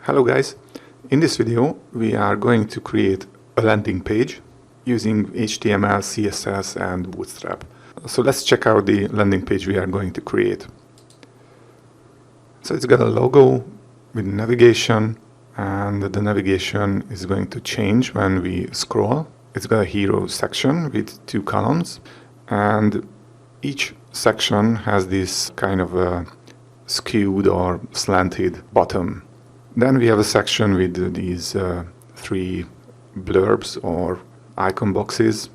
Hello guys, in this video we are going to create a landing page using HTML, CSS and Bootstrap. So let's check out the landing page we are going to create. So it's got a logo with navigation, and the navigation is going to change when we scroll. It's got a hero section with 2 columns, and each section has this kind of a skewed or slanted bottom. Then we have a section with these 3 blurbs or icon boxes.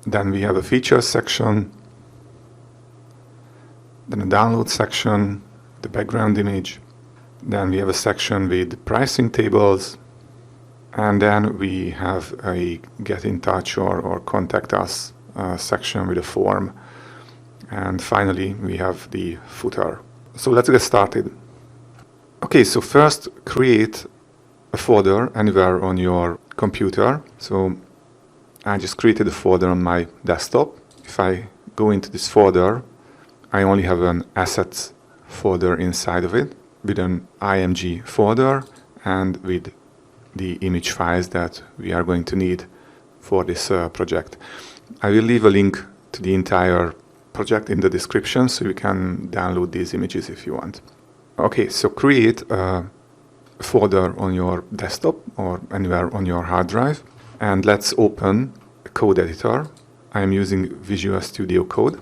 Then we have a features section, then a download section, the background image. Then we have a section with pricing tables, and then we have a get in touch or contact us section with a form. And finally we have the footer. So let's get started. Okay, so first create a folder anywhere on your computer. So I just created a folder on my desktop. If I go into this folder, I only have an assets folder inside of it with an img folder and with the image files that we are going to need for this project. I will leave a link to the entire project in the description, so you can download these images if you want. Okay, so create a folder on your desktop or anywhere on your hard drive, and let's open a code editor. I am using Visual Studio Code.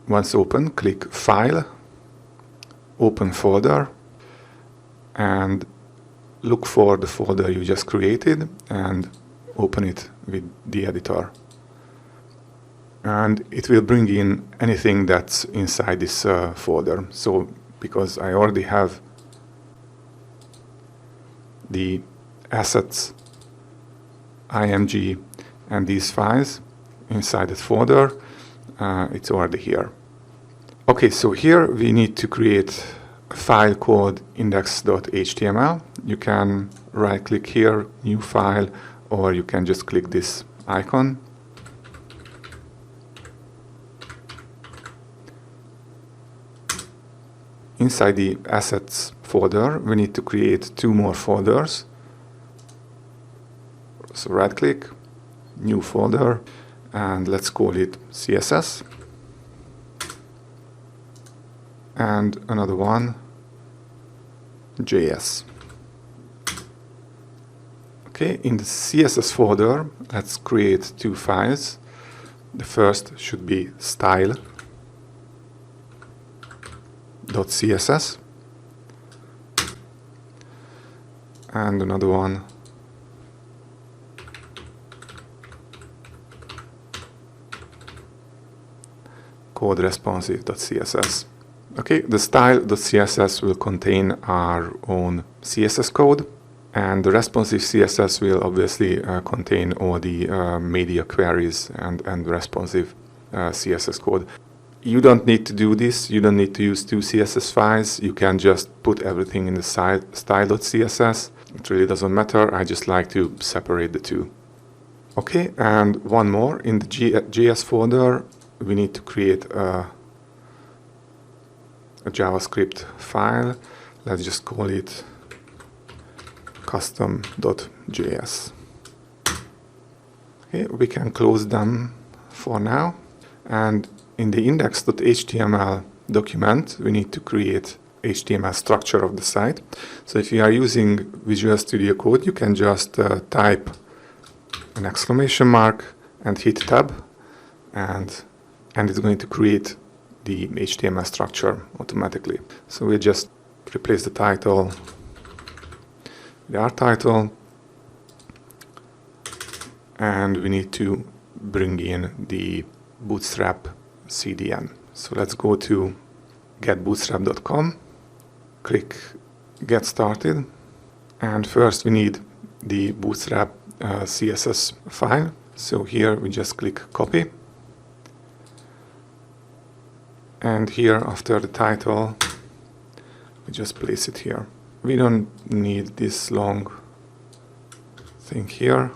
Once open, click File, Open Folder, and look for the folder you just created and open it with the editor. And it will bring in anything that's inside this folder. So because I already have the assets, img, and these files inside the folder, it's already here. Okay, so here we need to create a file called index.html. You can right click here, new file, or you can just click this icon. Inside the assets folder, we need to create 2 more folders. So right click, new folder, and let's call it CSS. And another one, JS. Okay, in the CSS folder, let's create 2 files. The first should be style.css and another one called responsive.css. Okay, the style.css will contain our own CSS code, and the responsive CSS will obviously contain all the media queries and responsive CSS code. You don't need to do this, you don't need to use 2 CSS files, you can just put everything in the style.css. It really doesn't matter, I just like to separate the 2. Okay, and one more, in the JS folder we need to create a JavaScript file. Let's just call it custom.js. Okay, we can close them for now. And in the index.html document, we need to create HTML structure of the site. So if you are using Visual Studio Code, you can just type an exclamation mark and hit tab, and it's going to create the HTML structure automatically. So we just replace the title with our title, and we need to bring in the Bootstrap CDN. So let's go to getbootstrap.com, click Get Started, and first we need the Bootstrap CSS file. So here we just click Copy, and here after the title we just place it here. We don't need this long thing here.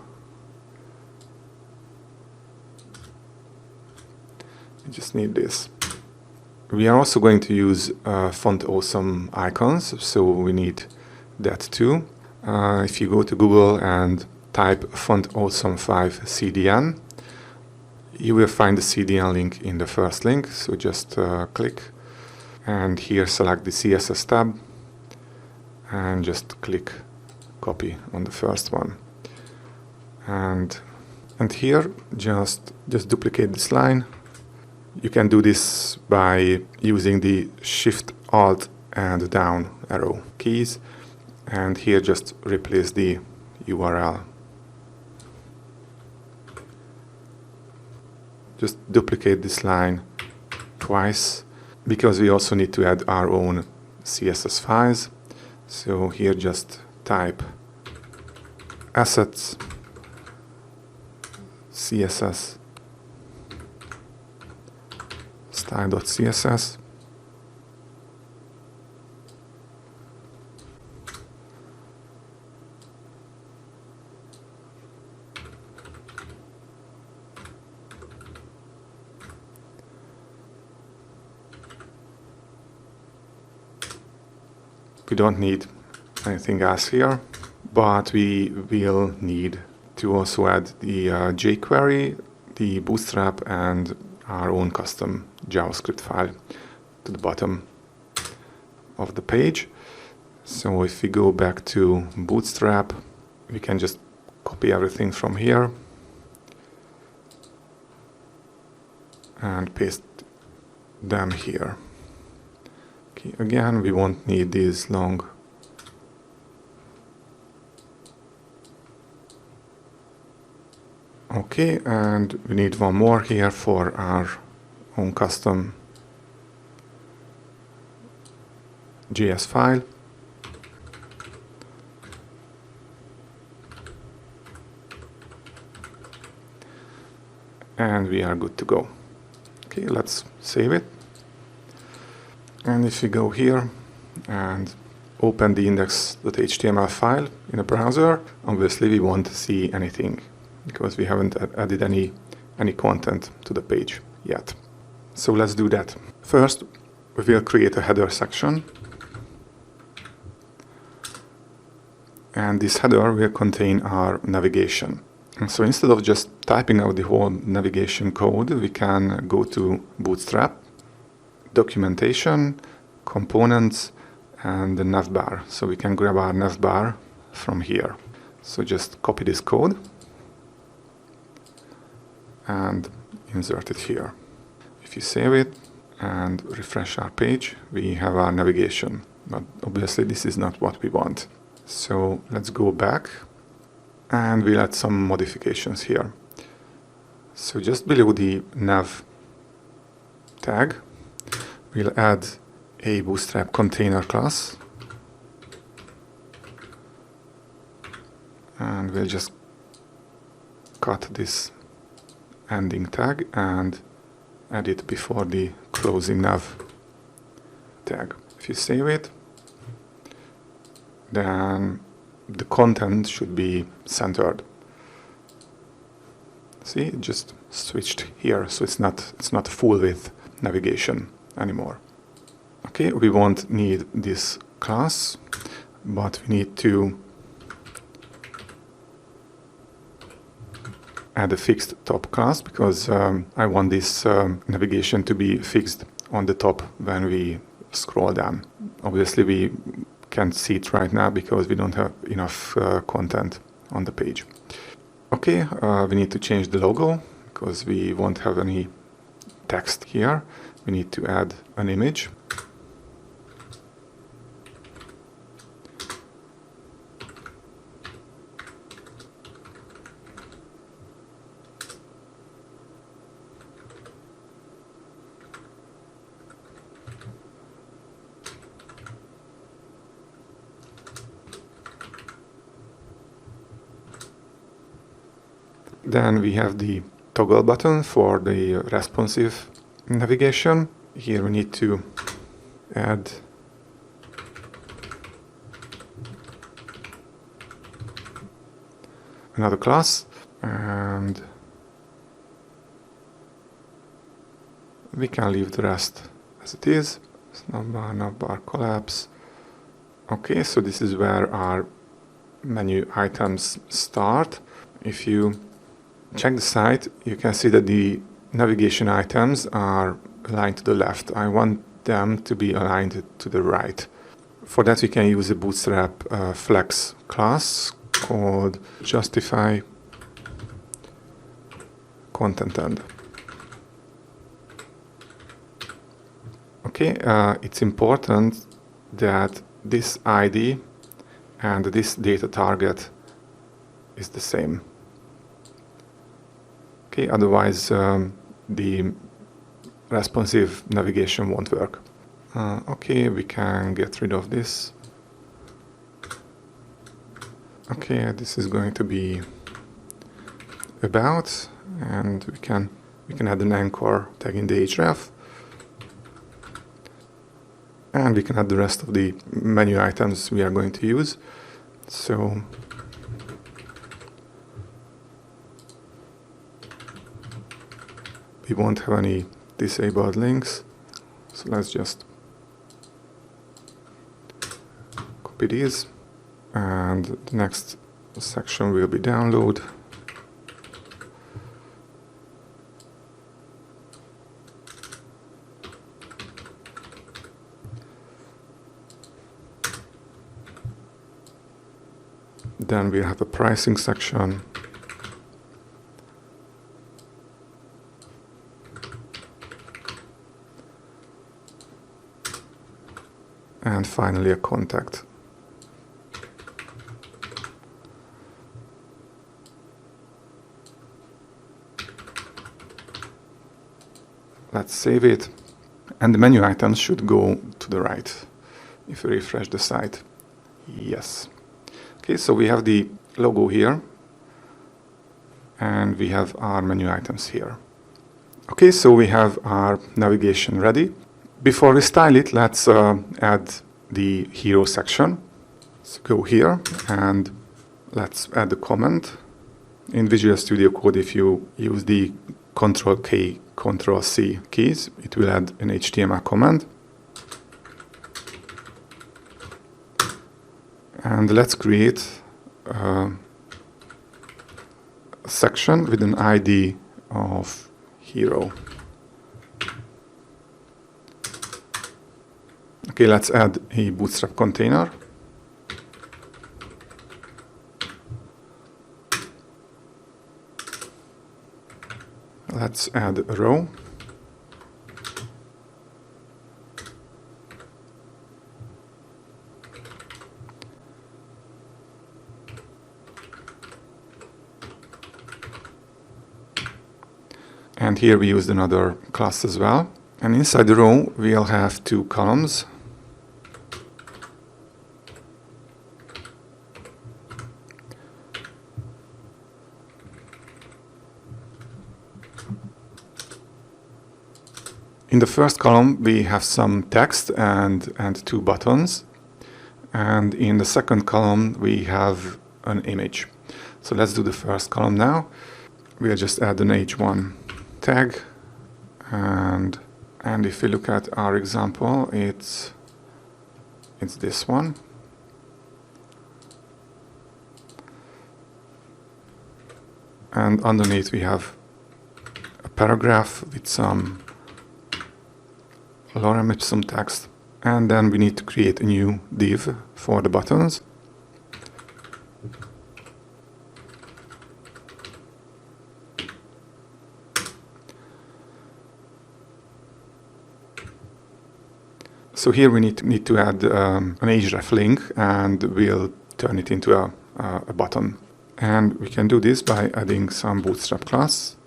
We just need this. We are also going to use font awesome icons, so we need that too. If you go to Google and type font awesome 5 CDN, you will find the CDN link in the first link, so just click and here select the CSS tab and just click copy on the first one. And here just duplicate this line. You can do this by using the Shift, Alt and down arrow keys, and here just replace the URL. Just duplicate this line twice, because we also need to add our own CSS files. So here just type assets CSS style.css We don't need anything else here, but we will need to also add the jQuery, the Bootstrap and our own custom JavaScript file to the bottom of the page. So if we go back to Bootstrap, we can just copy everything from here and paste them here. Okay, again, we won't need these long Okay, and we need one more here for our own custom JS file. And we are good to go. Okay, let's save it. And if we go here and open the index.html file in a browser, obviously we won't see anything because we haven't added any content to the page yet. So let's do that. First, we will create a header section. And this header will contain our navigation. And so instead of just typing out the whole navigation code, we can go to Bootstrap, Documentation, Components, and the navbar. So we can grab our navbar from here. So just copy this code and insert it here. If you save it and refresh our page, we have our navigation. But obviously this is not what we want. So let's go back and we'll add some modifications here. So just below the nav tag, we'll add a Bootstrap Container class. And we'll just cut this ending tag and add it before the closing nav tag. If you save it, then the content should be centered. See, it just switched here, so it's not full width navigation anymore. Okay, we won't need this class, but we need to add a fixed top class because I want this navigation to be fixed on the top when we scroll down. Obviously we can't see it right now because we don't have enough content on the page. Okay, we need to change the logo because we won't have any text here. We need to add an image. Then we have the toggle button for the responsive navigation. Here we need to add another class, and we can leave the rest as it is. Navbar collapse. Okay, so this is where our menu items start. If you check the site, you can see that the navigation items are aligned to the left. I want them to be aligned to the right. For that, we can use a Bootstrap flex class called justify content end. Okay, it's important that this ID and this data target is the same. Okay, otherwise the responsive navigation won't work. Okay, we can get rid of this. Okay, this is going to be about, and we can add an anchor tag in the href, and we can add the rest of the menu items we are going to use. So we won't have any disabled links, so let's just copy these, and the next section will be download. Then we have a pricing section. And finally a contact. Let's save it. And the menu items should go to the right if we refresh the site. Yes. Okay, so we have the logo here, and we have our menu items here. Okay, so we have our navigation ready. Before we style it, let's add the hero section. So go here, and let's add the comment. In Visual Studio Code, if you use the Ctrl-K, Ctrl-C keys, it will add an HTML comment. And let's create a section with an ID of hero. Okay, let's add a Bootstrap container. Let's add a row. And here we used another class as well. And inside the row, we'll have two columns. In the first column, we have some text and two buttons. And in the second column, we have an image. So let's do the first column now. We'll just add an h1 tag, and if we look at our example, it's this one. And underneath we have a paragraph with some lorem ipsum text, and then we need to create a new div for the buttons. So here we need to add an href link, and we'll turn it into a button. And we can do this by adding some Bootstrap class.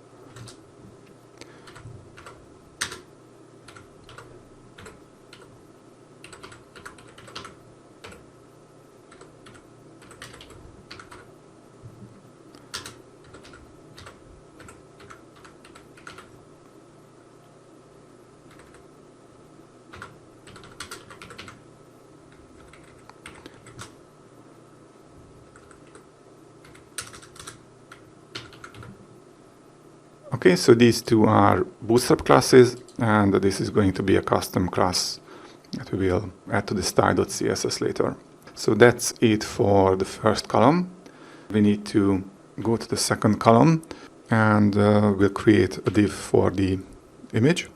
Okay, so these two are Bootstrap classes. and this is going to be a custom class that we will add to the style.css later. So that's it for the first column. We need to go to the second column, and we'll create a div for the image.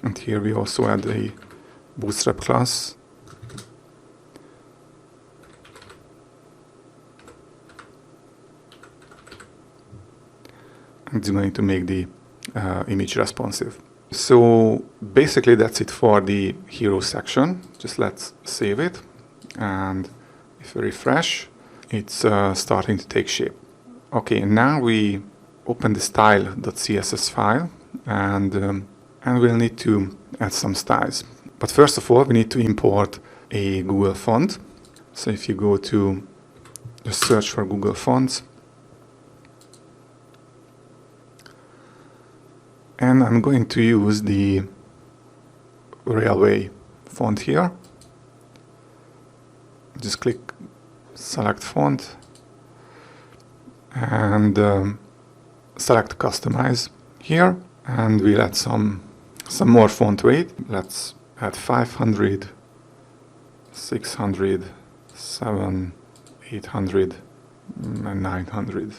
And here we also add a Bootstrap class. It's going to make the image responsive. So basically that's it for the hero section. Just let's save it, and if we refresh, it's starting to take shape. Okay, now we open the style.css file, and we'll need to add some styles. But first of all, we need to import a Google font. So if you go to just search for Google fonts, and I'm going to use the Railway font here. Just click select font and select customize here, and we'll add some more font weight. Let's add 500, 600, 700, 800, and 900.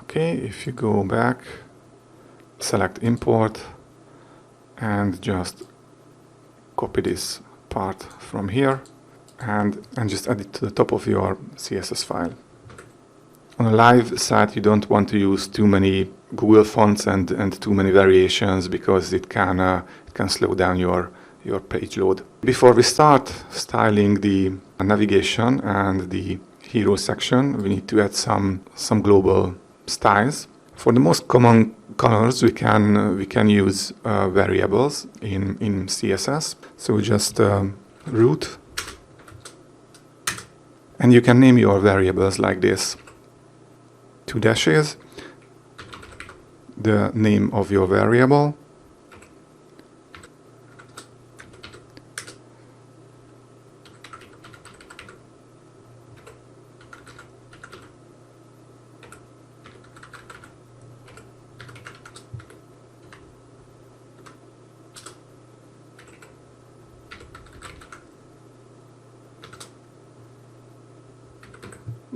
Okay, if you go back, select import, and just copy this part from here and just add it to the top of your CSS file. On a live site, you don't want to use too many Google fonts and too many variations, because it can slow down your page load. Before we start styling the navigation and the hero section, we need to add some global styles. For the most common colors, we can use variables in CSS. So just root, and you can name your variables like this: 2 dashes, the name of your variable,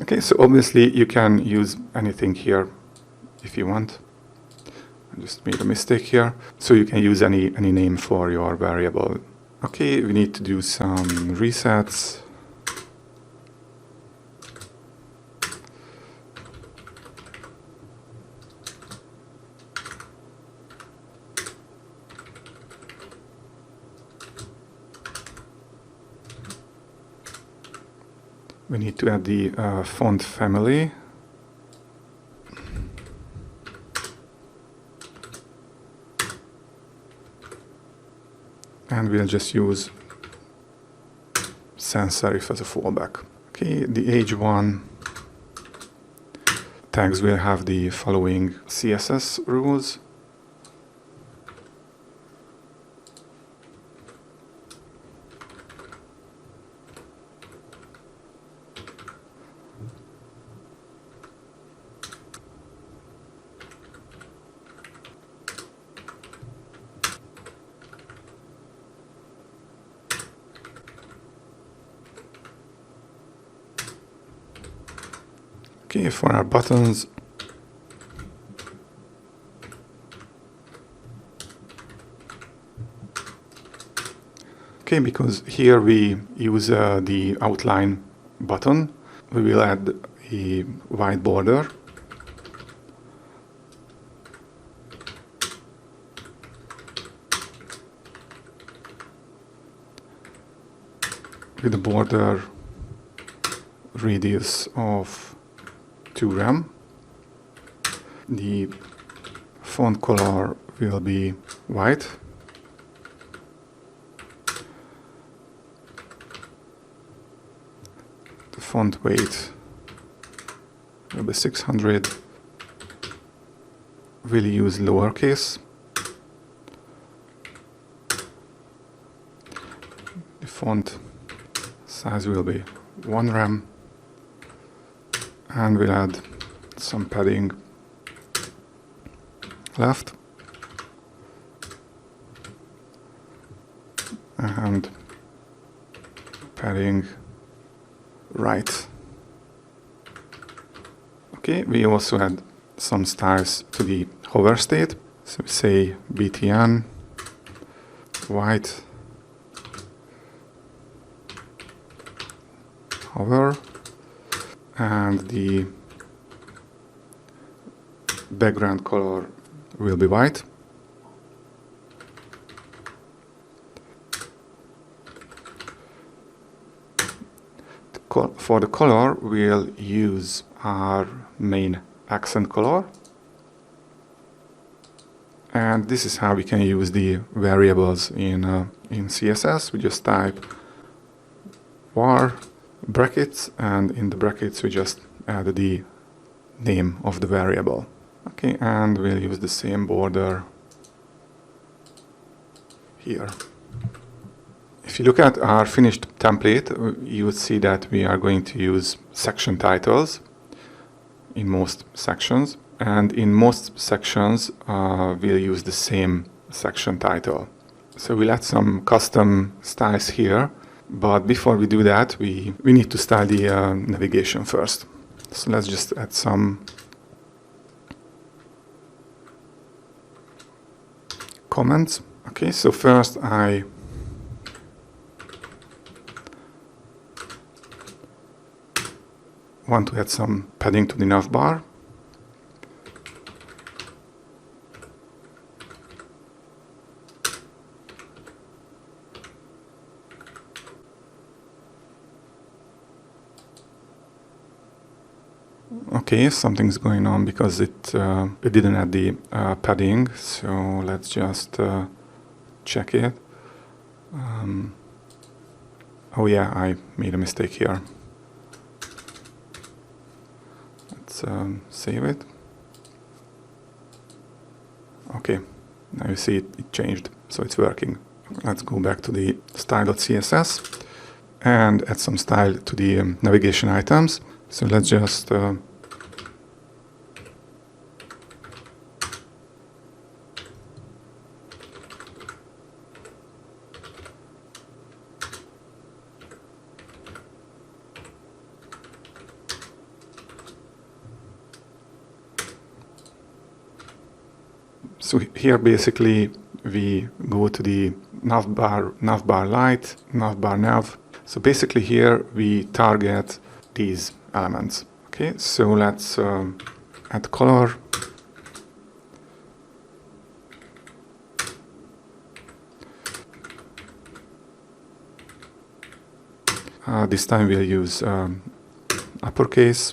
okay, so obviously you can use anything here if you want. I just made a mistake here. So you can use any name for your variable. Okay, we need to do some resets. We need to add the font family. And we'll just use sans serif as a fallback. Okay, the h1 tags will have the following CSS rules. Okay, for our buttons, okay, because here we use the outline button, we will add a white border. With a border radius of 2 rem. The font color will be white. The font weight will be 600. we'll use lowercase. The font size will be 1 rem, and we'll add some padding left and padding right. Okay, we also add some styles to the hover state. So we say btn white hover, and the background color will be white. For the color, we'll use our main accent color, and this is how we can use the variables in CSS. We just type var brackets, and in the brackets we just add the name of the variable. Okay, and we'll use the same border here. If you look at our finished template, you would see that we are going to use section titles in most sections, and in most sections we'll use the same section title. So we'll add some custom styles here, but before we do that, we need to style the navigation first. So let's just add some comments. Okay, so first I want to add some padding to the navbar. Okay, something's going on because it didn't add the padding, so let's just check it. Oh yeah, I made a mistake here. Let's save it. Okay, now you see it changed, so it's working. Let's go back to the style.css and add some style to the navigation items. So let's just so here basically we go to the navbar light, navbar nav. So basically here we target these elements. Okay, so let's add color. This time we'll use uppercase.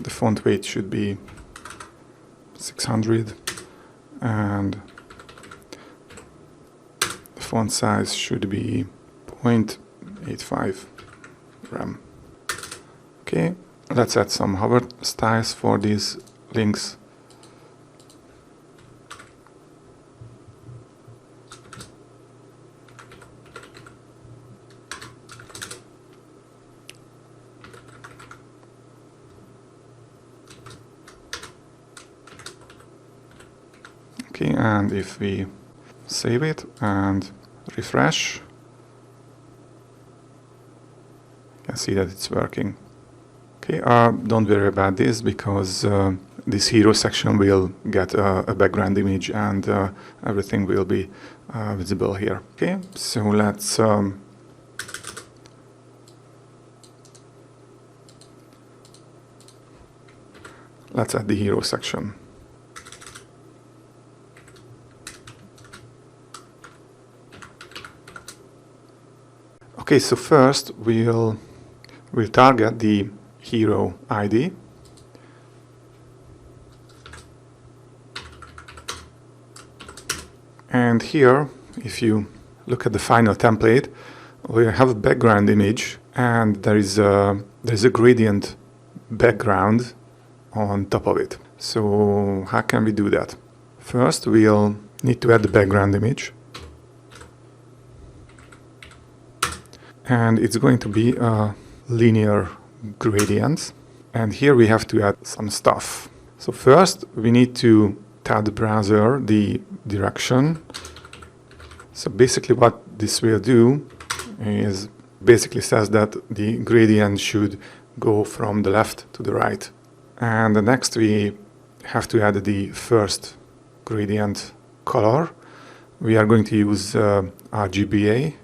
The font weight should be 600, and the font size should be 0.85 rem. Okay, let's add some hover styles for these links. Okay, and if we save it and refresh, you can see that it's working. Okay, don't worry about this because this hero section will get a background image and everything will be visible here. Okay, so let's add the hero section. Okay, so first we'll target the hero ID. And here, if you look at the final template, we have a background image, and there is a gradient background on top of it. So how can we do that? First, we'll need to add the background image. And it's going to be a linear gradient. And here we have to add some stuff. So first, we need to tell the browser the direction. So basically what this will do is basically says that the gradient should go from the left to the right. And the next we have to add the first gradient color. We are going to use RGBA.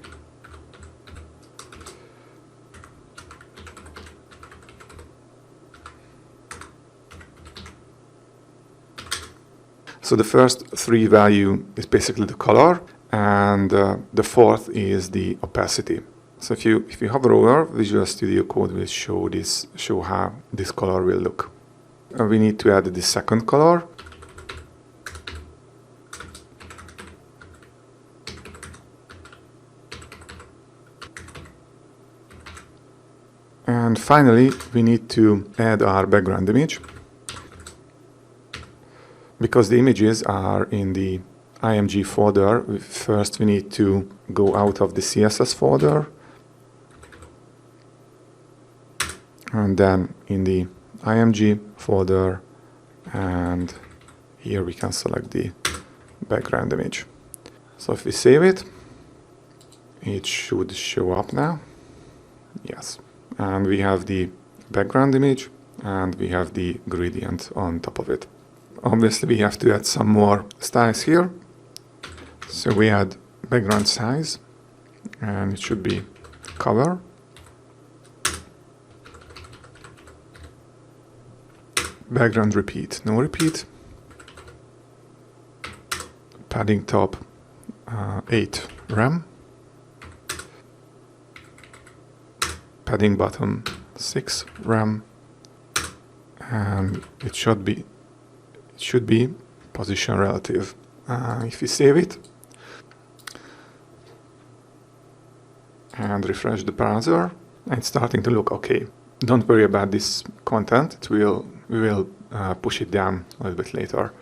So the first 3 value is basically the color, and the fourth is the opacity. So if you hover over, Visual Studio Code will show how this color will look. We need to add the second color. And finally, we need to add our background image. Because the images are in the IMG folder, first we need to go out of the CSS folder, and then in the IMG folder, and here we can select the background image. So if we save it, it should show up now. Yes. And we have the background image, and we have the gradient on top of it. Obviously, we have to add some more styles here. So we add background size, and it should be color. Background repeat, no repeat. Padding top 8 rem. Padding bottom 6 rem. And it should be position relative. If we save it and refresh the browser, it's starting to look okay. Don't worry about this content. We will push it down a little bit later.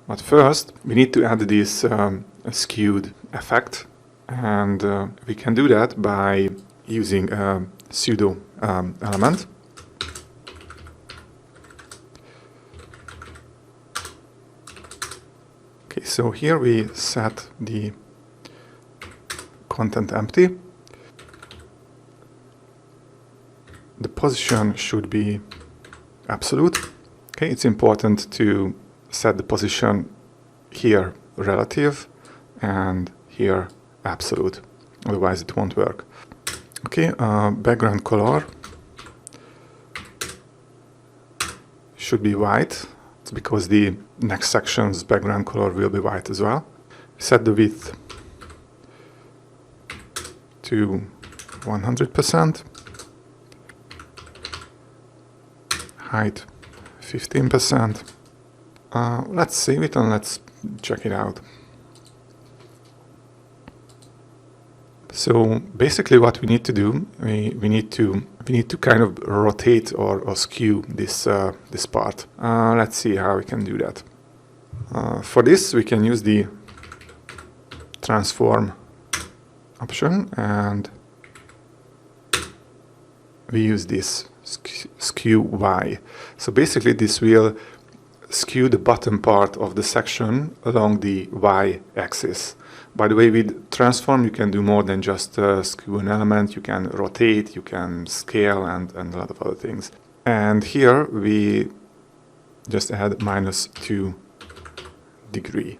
But first, we need to add this skewed effect, and we can do that by using a pseudo element. Okay, so here we set the content empty. The position should be absolute. Okay, it's important to set the position here relative and here absolute, otherwise it won't work. Okay, background color should be white. It's because the next section's background color will be white as well. Set the width to 100%. Height 15%. Let's save it and let's check it out. So basically what we need to do, we need to kind of rotate or skew this this part. Let's see how we can do that. For this we can use the transform option, and we use this skew Y. So basically this will skew the bottom part of the section along the Y axis. By the way, with transform you can do more than just skew an element. You can rotate, you can scale, and a lot of other things. And here we just add -2 degree.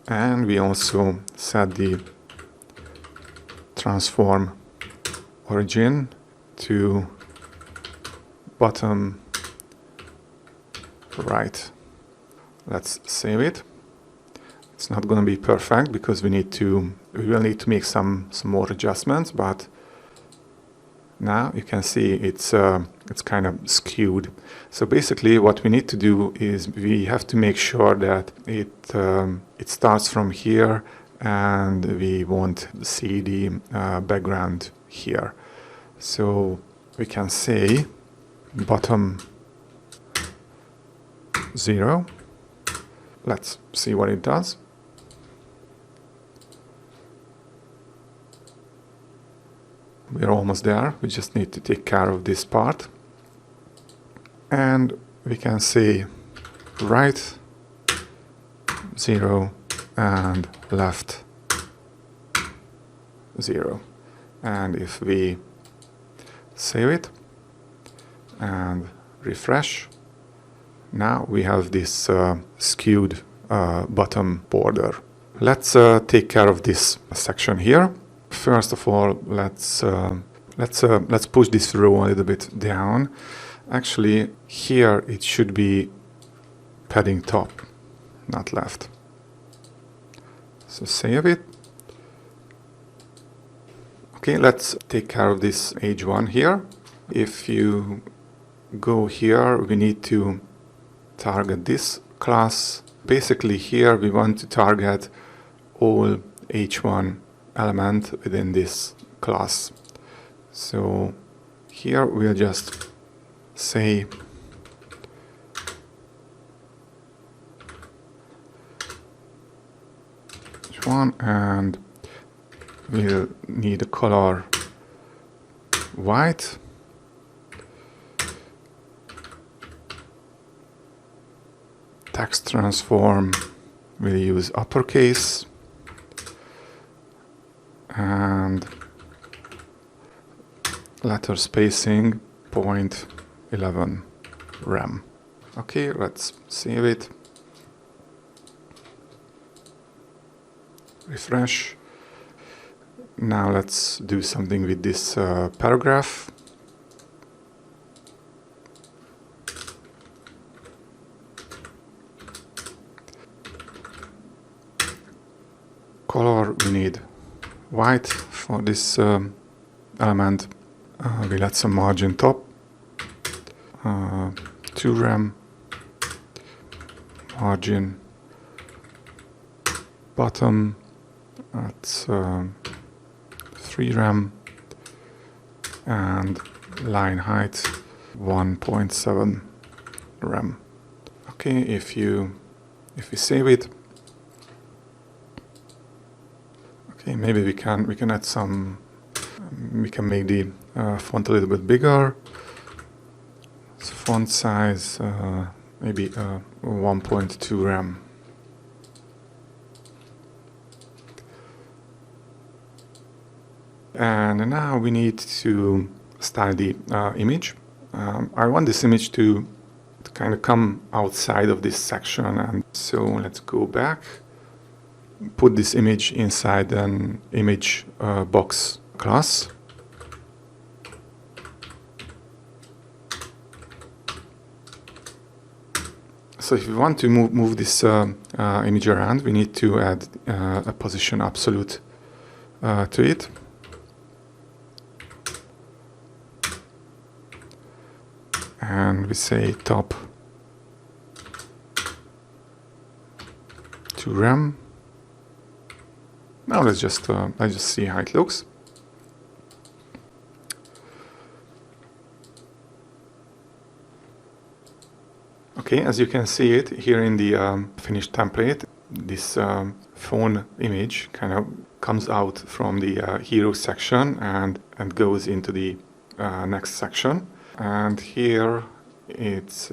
And we also set the transform origin to bottom right. Let's save it. It's not going to be perfect because we will need to make some more adjustments, but now you can see it's kind of skewed. So basically what we need to do is we have to make sure that it starts from here, and we won't see the background here. So we can say bottom 0. Let's see what it does. We're almost there. We just need to take care of this part. And we can say right 0 and left 0. And if we save it and refresh, now we have this skewed bottom border. Let's take care of this section here. First of all, let's push this row a little bit down. Actually, here it should be padding top, not left. So save it. Okay, let's take care of this h1 here. If you go here, we need to target this class. Basically here we want to target all h1 element within this class. So here we'll just say h1 and we'll need a color white. Text transform, we'll use uppercase, and letter spacing 0.11 rem. Okay, let's save it. Refresh. Now let's do something with this paragraph. Color, we need white for this element. We'll add some margin top, 2 rem, margin bottom, that's 3 rem, and line height 1.7 rem. Okay, if we save it. Okay, maybe we can add some. We can make the font a little bit bigger. So font size maybe 1.2 rem. And now we need to style the image. I want this image to kind of come outside of this section, and so let's go back. Put this image inside an image box class. So if we want to move this image around, we need to add a position absolute to it. And we say top 2 rem. Now let's just see how it looks. Okay, as you can see it here in the finished template, this phone image kind of comes out from the hero section and goes into the next section. And here it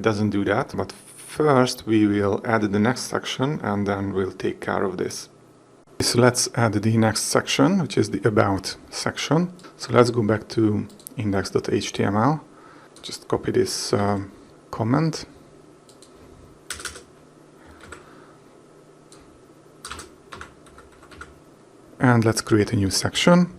doesn't do that, but first we will add the next section and then we'll take care of this. So let's add the next section, which is the about section. So let's go back to index.html. Just copy this comment. And let's create a new section.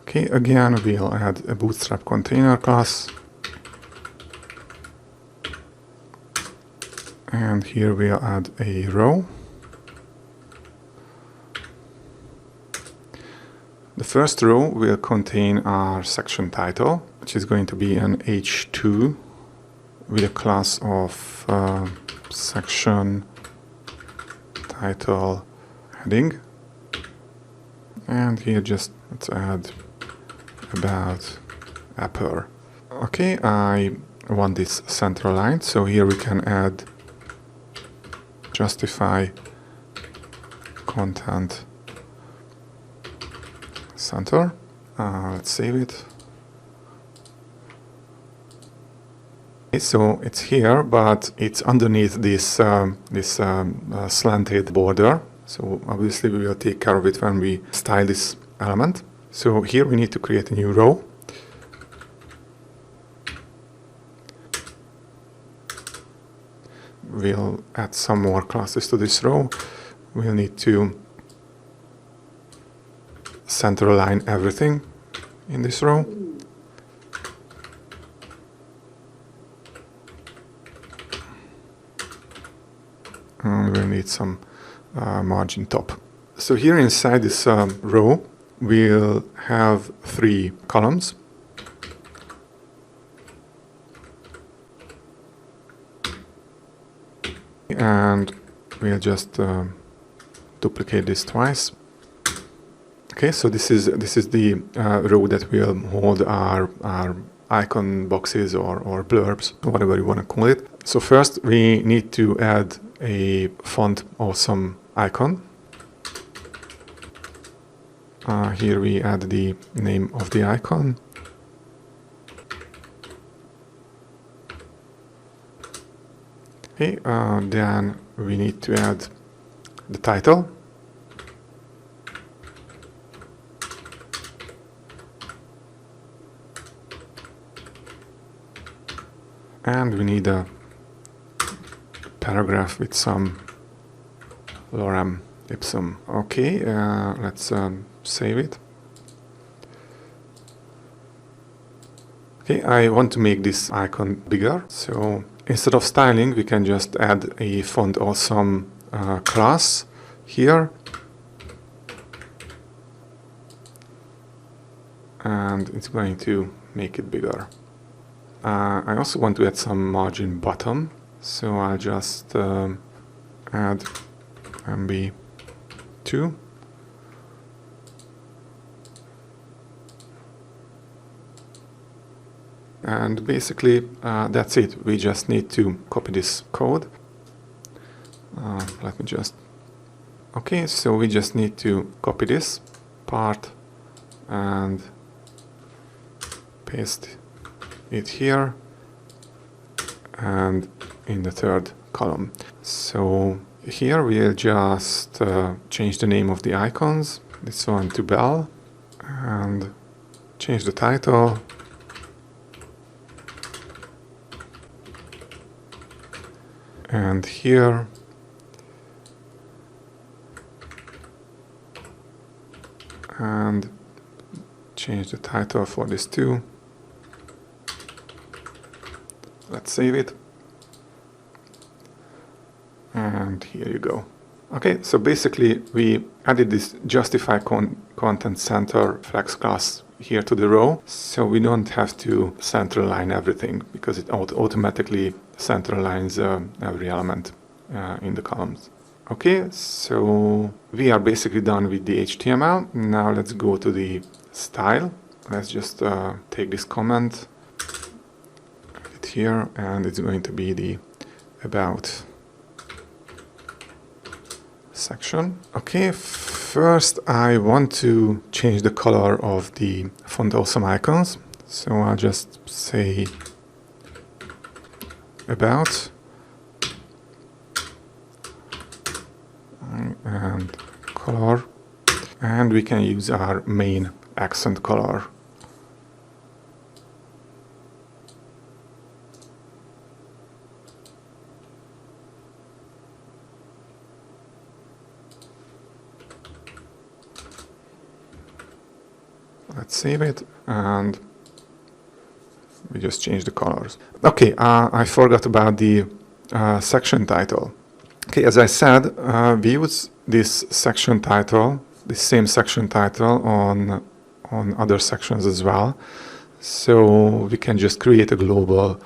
Okay, again we'll add a Bootstrap Container class. And here we'll add a row. The first row will contain our section title, which is going to be an h2 with a class of section title heading. And here just Let's add about Apple. Okay, I want this center line, so here we can add justify content center. Let's save it. Okay, so it's here, but it's underneath this slanted border. So obviously we will take care of it when we style this element. So here we need to create a new row. We'll add some more classes to this row. We'll need to center align everything in this row. And we'll need some margin top. So here inside this row, we'll have 3 columns. And we'll just duplicate this twice. Okay, so this is the row that will hold our icon boxes or blurbs, whatever you want to call it. So first we need to add a font awesome icon. Here we add the name of the icon. Okay, then we need to add the title. And we need a paragraph with some lorem ipsum. Okay, let's save it. Okay, I want to make this icon bigger, so instead of styling, we can just add a font awesome class here. And it's going to make it bigger. I also want to add some margin bottom, so I'll just add MB2. And basically that's it. We just need to copy this code. Let me just... Okay, so we just need to copy this part and paste it here and in the 3rd column. So here we'll just change the name of the icons, this one to Bell, and change the title. And here and change the title for this too. Let's save it. And here you go. Okay, so basically we added this justify content center flex class here to the row, so we don't have to center align everything because it automatically center aligns every element in the columns. Okay, so we are basically done with the HTML. Now let's go to the style. Let's just take this comment here, and it's going to be the about section. Okay, first I want to change the color of the font awesome icons, so I'll just say about and color, and we can use our main accent color. Let's save it, and we just change the colors. Okay, I forgot about the section title. Okay, as I said, we use this section title, the same section title on other sections as well. So we can just create a global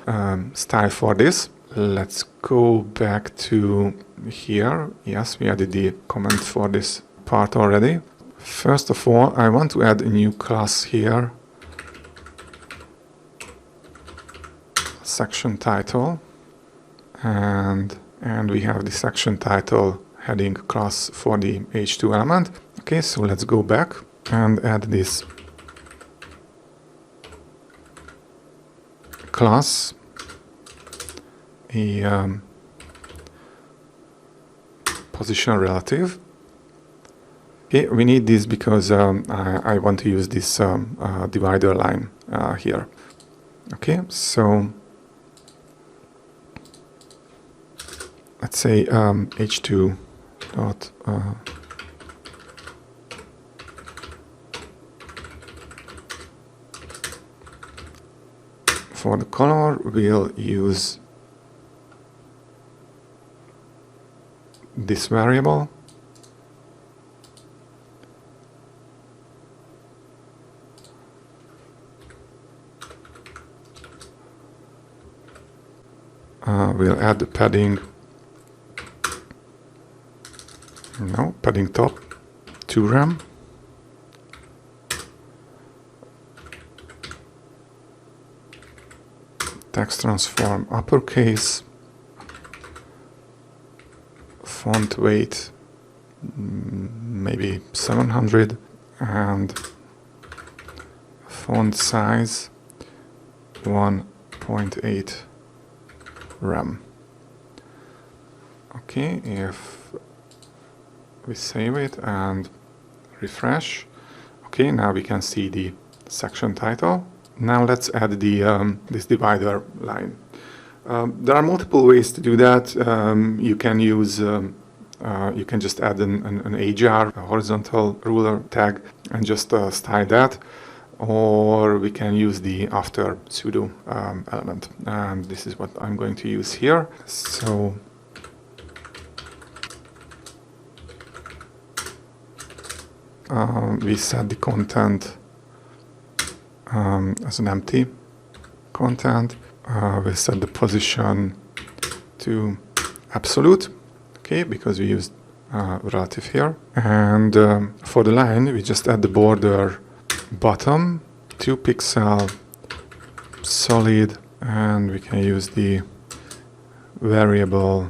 style for this. Let's go back to here. Yes, we added the comment for this part already. First of all, I want to add a new class here, section title, and we have the section title heading class for the h2 element. Okay, so let's go back and add this class, a position relative. Okay, we need this because I want to use this divider line here. Okay, so let's say h2 dot for the color we'll use this variable. We'll add the padding, padding top 2 rem. Text transform uppercase, font weight maybe 700, and font size 1.8 rem. Okay, if we save it and refresh, okay, now we can see the section title. Now let's add the this divider line. There are multiple ways to do that. You can use you can just add an AJAR, a horizontal ruler tag, and just style that, or we can use the after pseudo element, and this is what I'm going to use here. So we set the content as an empty content. We set the position to absolute, okay, because we used relative here. And for the line, we just add the border bottom 2 pixel solid, and we can use the variable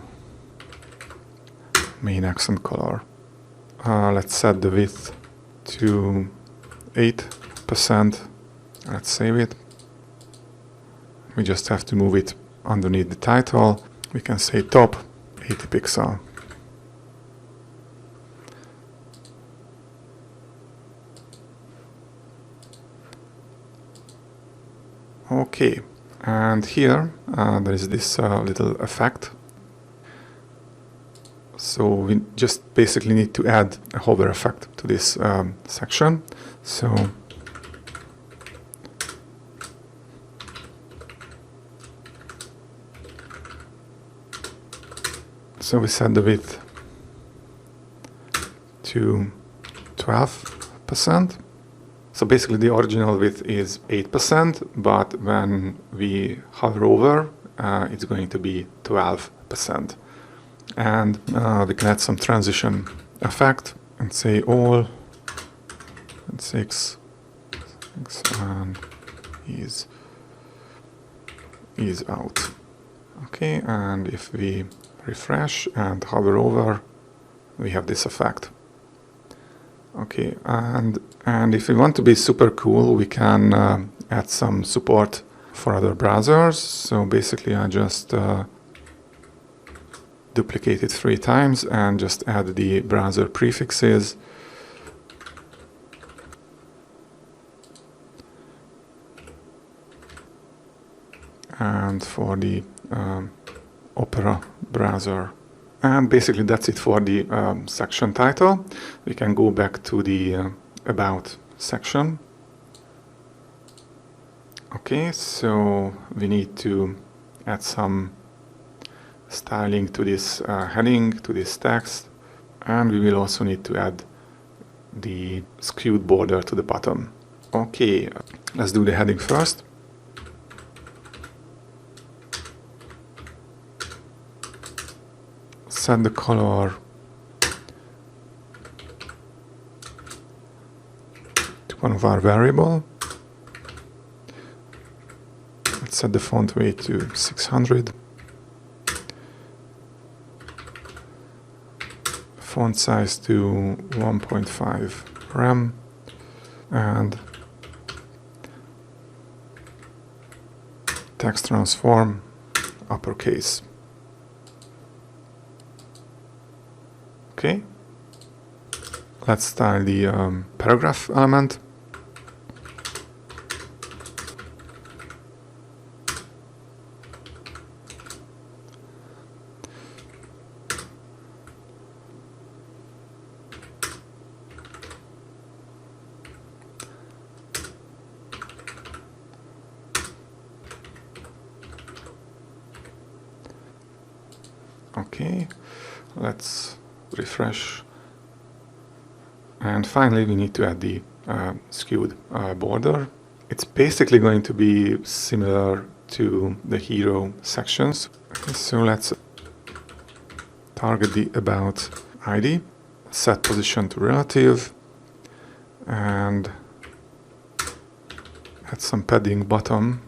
main accent color. Let's set the width to 8%. Let's save it. We just have to move it underneath the title. We can say top 80 pixel. Okay, and here there is this little effect. So we just basically need to add a hover effect to this section. So we set the width to 12%. So basically the original width is 8%, but when we hover over, it's going to be 12%. And we can add some transition effect and say all and 6 and is out. Okay, and if we refresh and hover over, we have this effect. Okay, and if we want to be super cool, we can add some support for other browsers. So basically I just duplicate it 3 times and just add the browser prefixes. And for the Opera browser. And basically that's it for the section title. We can go back to the About section. Okay, so we need to add some styling to this heading, to this text, and we will also need to add the skewed border to the bottom. Okay, let's do the heading first. Set the color one of our variable. Let's set the font weight to 600. Font size to 1.5 rem, and text transform uppercase. Okay, let's style the paragraph element. Okay, let's refresh. And finally, we need to add the skewed border. It's basically going to be similar to the hero sections. Okay, so let's target the about ID, set position to relative, and add some padding bottom,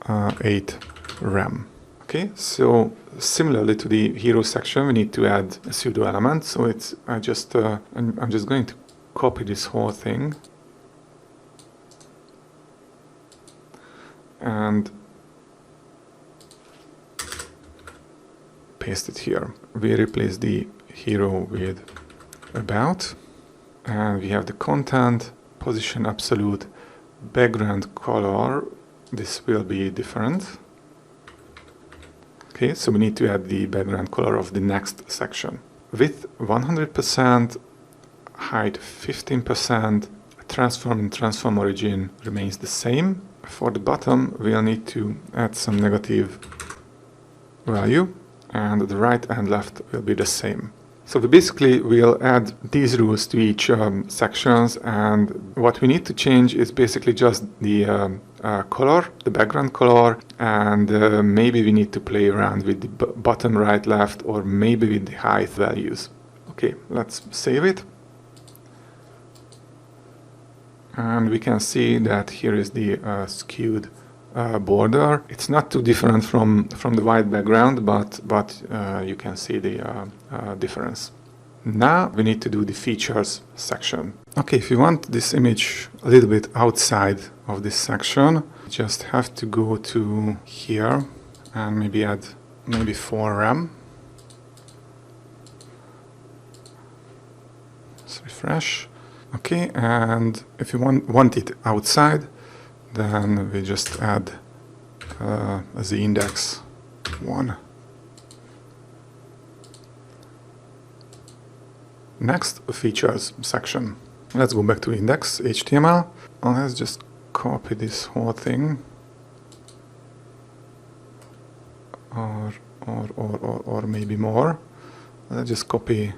8 rem. Okay, so similarly to the hero section, we need to add a pseudo element. So it's I'm just going to copy this whole thing and paste it here. We replace the hero with about, and we have the content, position absolute, background color. This will be different. Okay, so we need to add the background color of the next section. Width 100%, height 15%, transform and transform origin remains the same. For the bottom, we'll need to add some negative value, and the right and left will be the same. So we basically will add these rules to each sections, and what we need to change is basically just the color, the background color, and maybe we need to play around with the bottom, right, left, or maybe with the height values. Okay, let's save it. And we can see that here is the skewed border. It's not too different from the white background, but you can see the difference. Now we need to do the features section. Okay, if you want this image a little bit outside of this section, just have to go to here and maybe add 4 rem. Let's refresh. Okay, and if you want it outside, then we just add as the index 1. Next, features section. Let's go back to index HTML. Let's just copy this whole thing, or maybe more. Let's just copy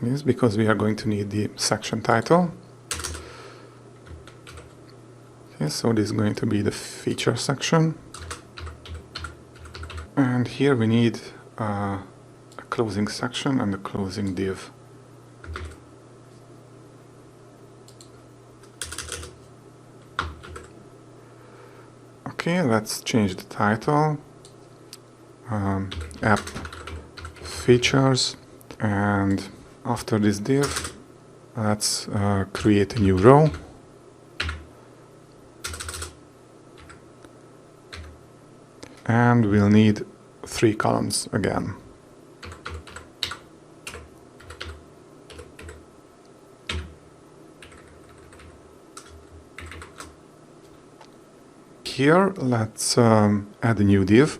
this because we are going to need the section title. Okay, so this is going to be the feature section, and here we need a closing section and a closing div. Okay, let's change the title, app features, and after this div, let's create a new row. And we'll need 3 columns again. Here, let's add a new div.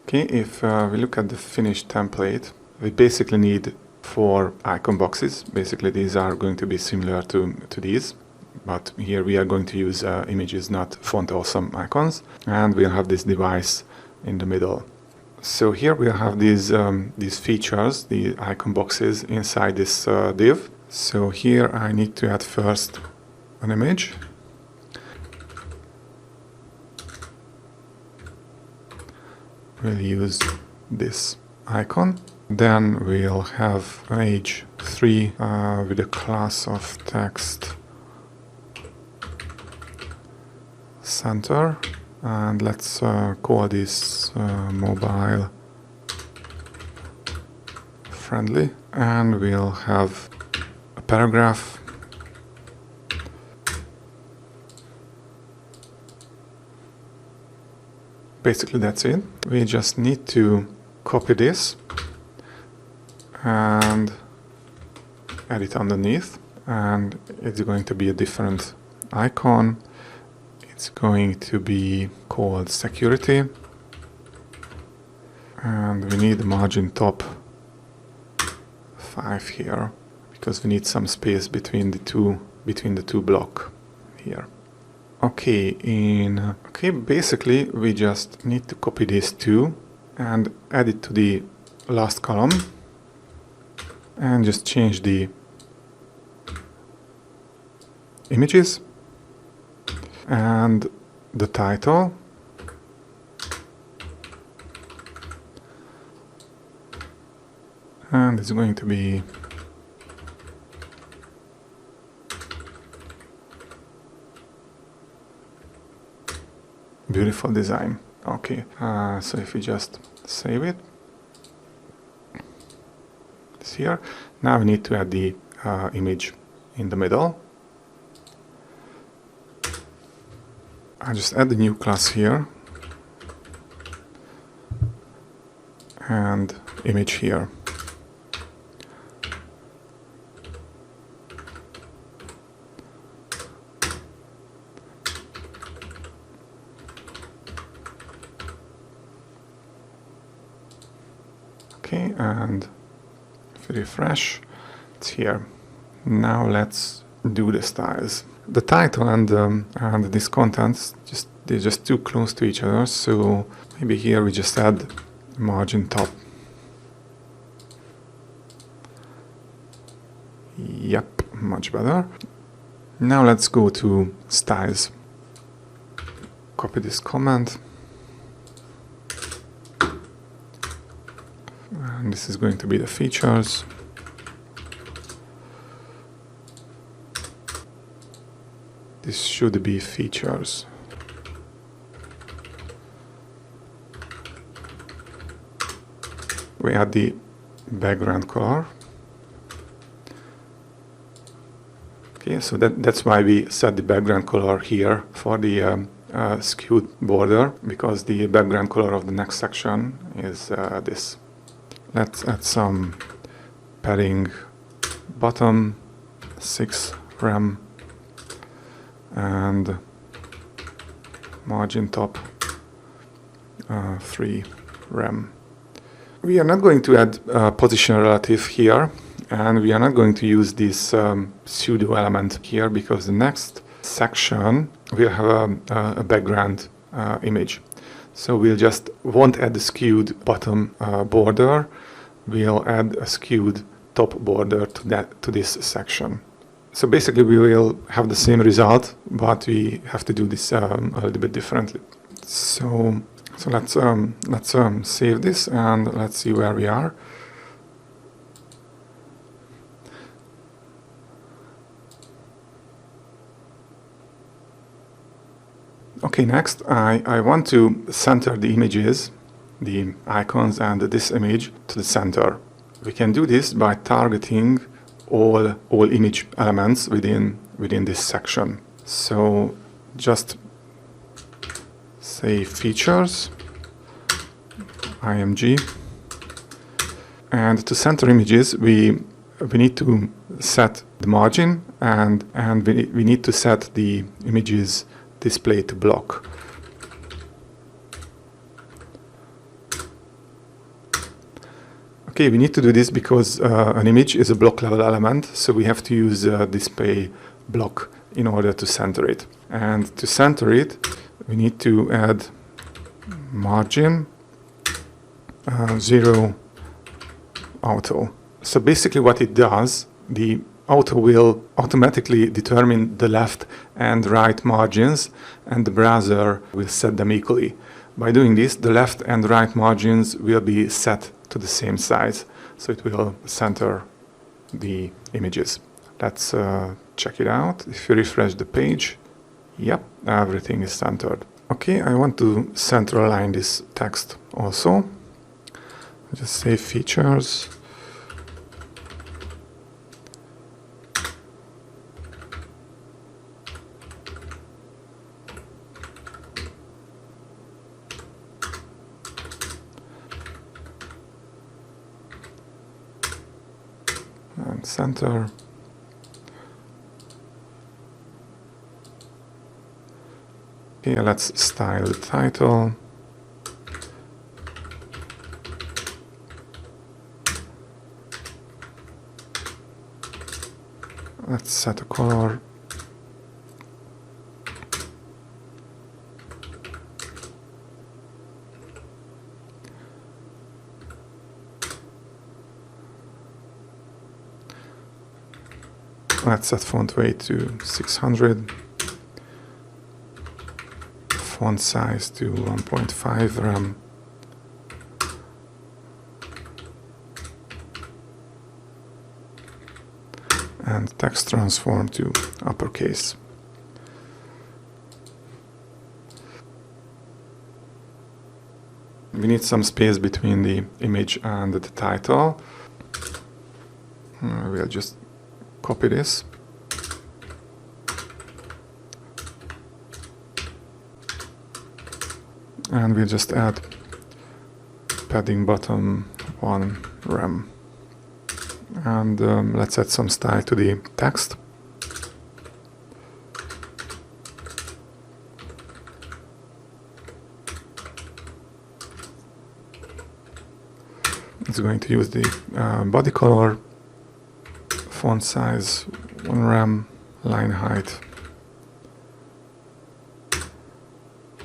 Okay, if we look at the finished template, we basically need 4 icon boxes. Basically, these are going to be similar to these, but here we are going to use images, not font awesome icons, and we'll have this device in the middle. So here we'll have these features, the icon boxes inside this div. So here I need to add first an image. we'll use this icon. Then we'll have page 3 with a class of text center, and let's call this mobile friendly, and we'll have a paragraph. Basically that's it. We just need to copy this and add it underneath, and it's going to be a different icon. It's going to be called security, and we need the margin top 5 here because we need some space between the two block here. Okay, basically we just need to copy these two and add it to the last column, and just change the images and the title, and it's going to be beautiful design. Okay, so if we just save it, it's here. Now we need to add the image in the middle. I just add the new class here and image here. Okay, and if we refresh, it's here. Now let's do the styles. The title and this contents, they're just too close to each other, so maybe here we just add margin top. Yep, much better. Now let's go to styles. Copy this comment. And this is going to be the features. This should be features. We add the background color. Okay, so that's why we set the background color here for the skewed border, because the background color of the next section is this. Let's add some padding bottom 6 rem and margin top 3 rem. We are not going to add position relative here, and we are not going to use this pseudo element here, because the next section will have a background image. So we'll just won't add the skewed bottom border. We'll add a skewed top border to this section. So basically we will have the same result, but we have to do this a little bit differently. So let's save this and let's see where we are. Okay, next I want to center the images, the icons and this image to the center. We can do this by targeting all image elements within this section. So just say features, img, and to center images we need to set the margin and we need to set the images display to block. Okay, we need to do this because an image is a block level element, so we have to use display block in order to center it. And to center it, we need to add margin 0 auto. So basically what it does, the auto will automatically determine the left and right margins, and the browser will set them equally. By doing this, the left and right margins will be set to the same size, so it will center the images. Let's check it out. If you refresh the page, yep, everything is centered. Okay, I want to center align this text also. Just save features. And center. Okay, let's style the title. Let's set a color. Let's set font weight to 600. Font size to 1.5 rem. And text transform to uppercase. We need some space between the image and the title. We'll just copy this. And we'll just add padding bottom 1 rem. And let's add some style to the text. It's going to use the body color, font size 1 rem, line height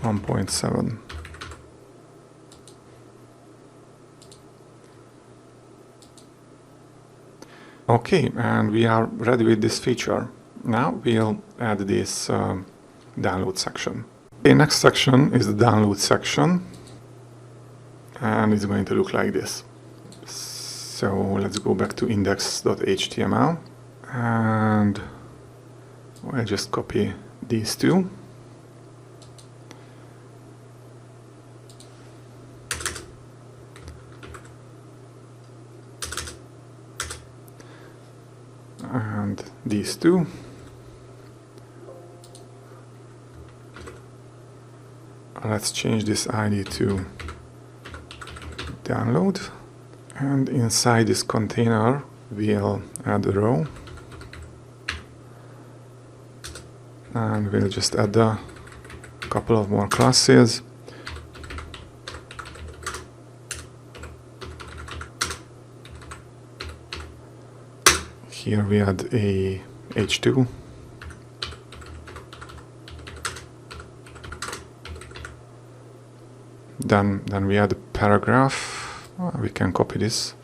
1.7. Okay, and we are ready with this feature. Now we'll add this download section. The next section is the download section, and it's going to look like this. So let's go back to index.html, and I'll just copy these two. And these two. Let's change this ID to download. And inside this container, we'll add a row. And we'll just add a couple of more classes. Here we add a h2. Then we add a paragraph. We can copy this.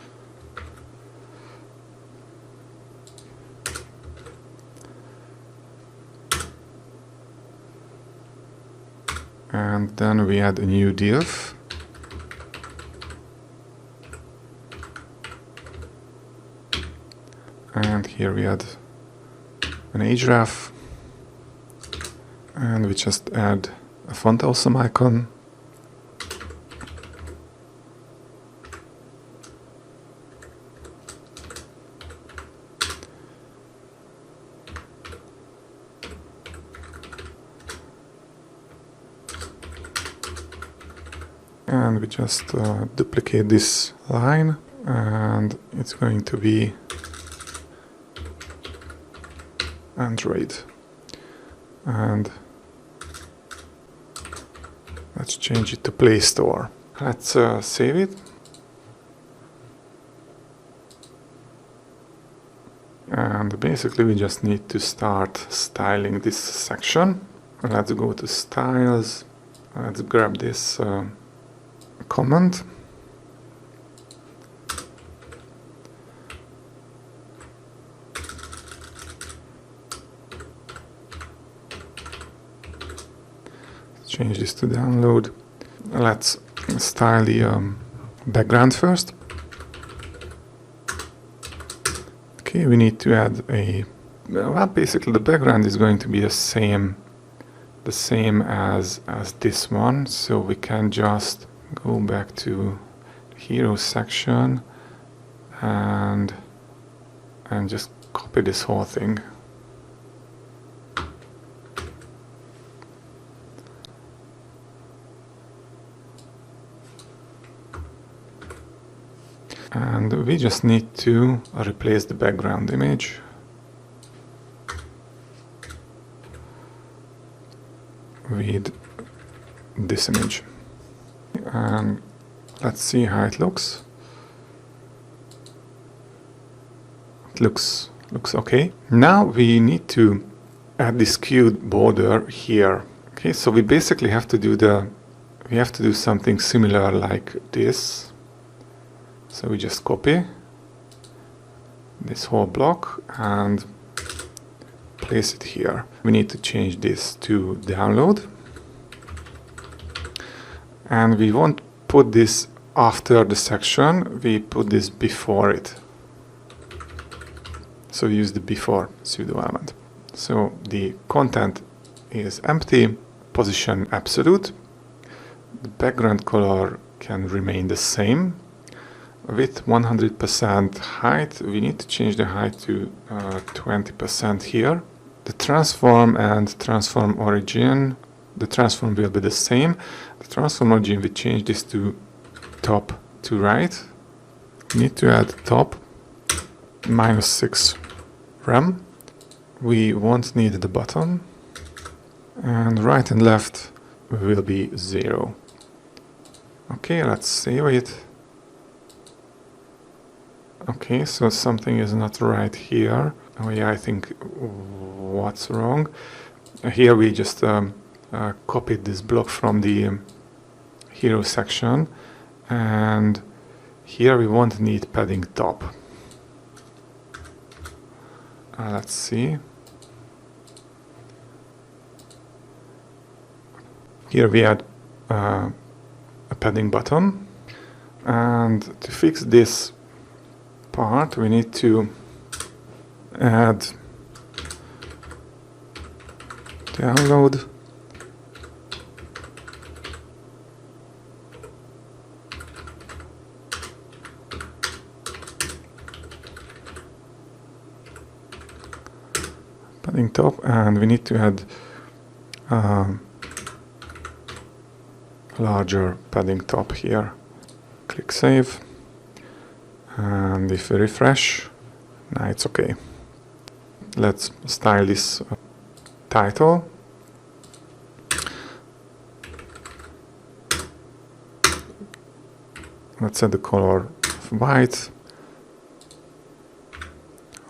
And then we add a new div. And here we add an href, and we just add a font awesome icon. And we just duplicate this line, and it's going to be Android. And let's change it to Play Store. Let's save it. And basically we just need to start styling this section. Let's go to styles. Let's grab this comment. Change this to download, let's style the background first. Okay, we need to add a, well, basically the background is going to be the same as this one, so we can just go back to hero section and just copy this whole thing. And we just need to replace the background image. With this image. And let's see how it looks. It looks okay. Now we need to add the skewed border here. Okay, so we basically have to do something similar like this. So we just copy this whole block and place it here. We need to change this to download. And we won't put this after the section, we put this before it. So we use the before pseudo element. So the content is empty, position absolute. The background color can remain the same. With 100% height, we need to change the height to 20% here. The transform and transform origin, the transform will be the same. The transform origin, we change this to top to right. We need to add top -6 rem. We won't need the bottom. And right and left will be 0. Okay, let's save it. Okay, so something is not right here. Oh yeah, I think what's wrong. Here we just copied this block from the hero section, and here we won't need padding top. Let's see. Here we add a padding bottom, and to fix this part we need to add download padding top, and we need to add larger padding top here. Click save, and if we refresh, now it's okay. Let's style this title. Let's set the color of white,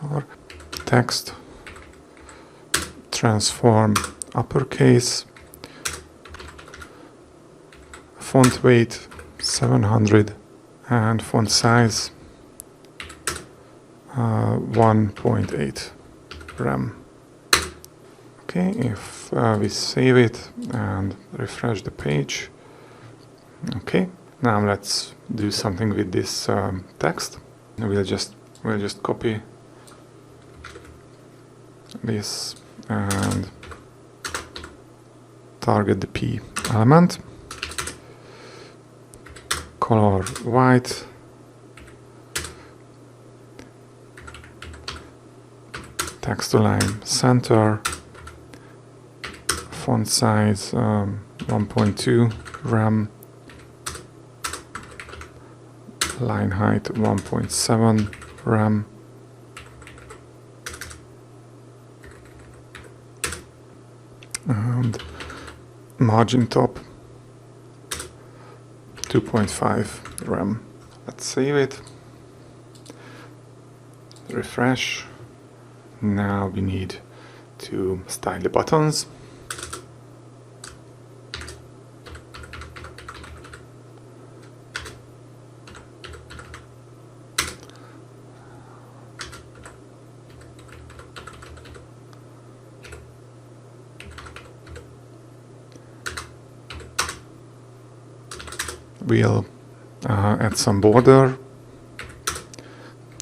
or text, transform uppercase, font weight 700, and font size 1.8 rem. Okay, if we save it and refresh the page. Okay, now let's do something with this text. We'll just copy this and target the P element. Color white, text align center, font size 1.2 rem, line height 1.7 rem, and margin top 2.5 rem. Let's save it, refresh. Now we need to style the buttons. we'll add some border,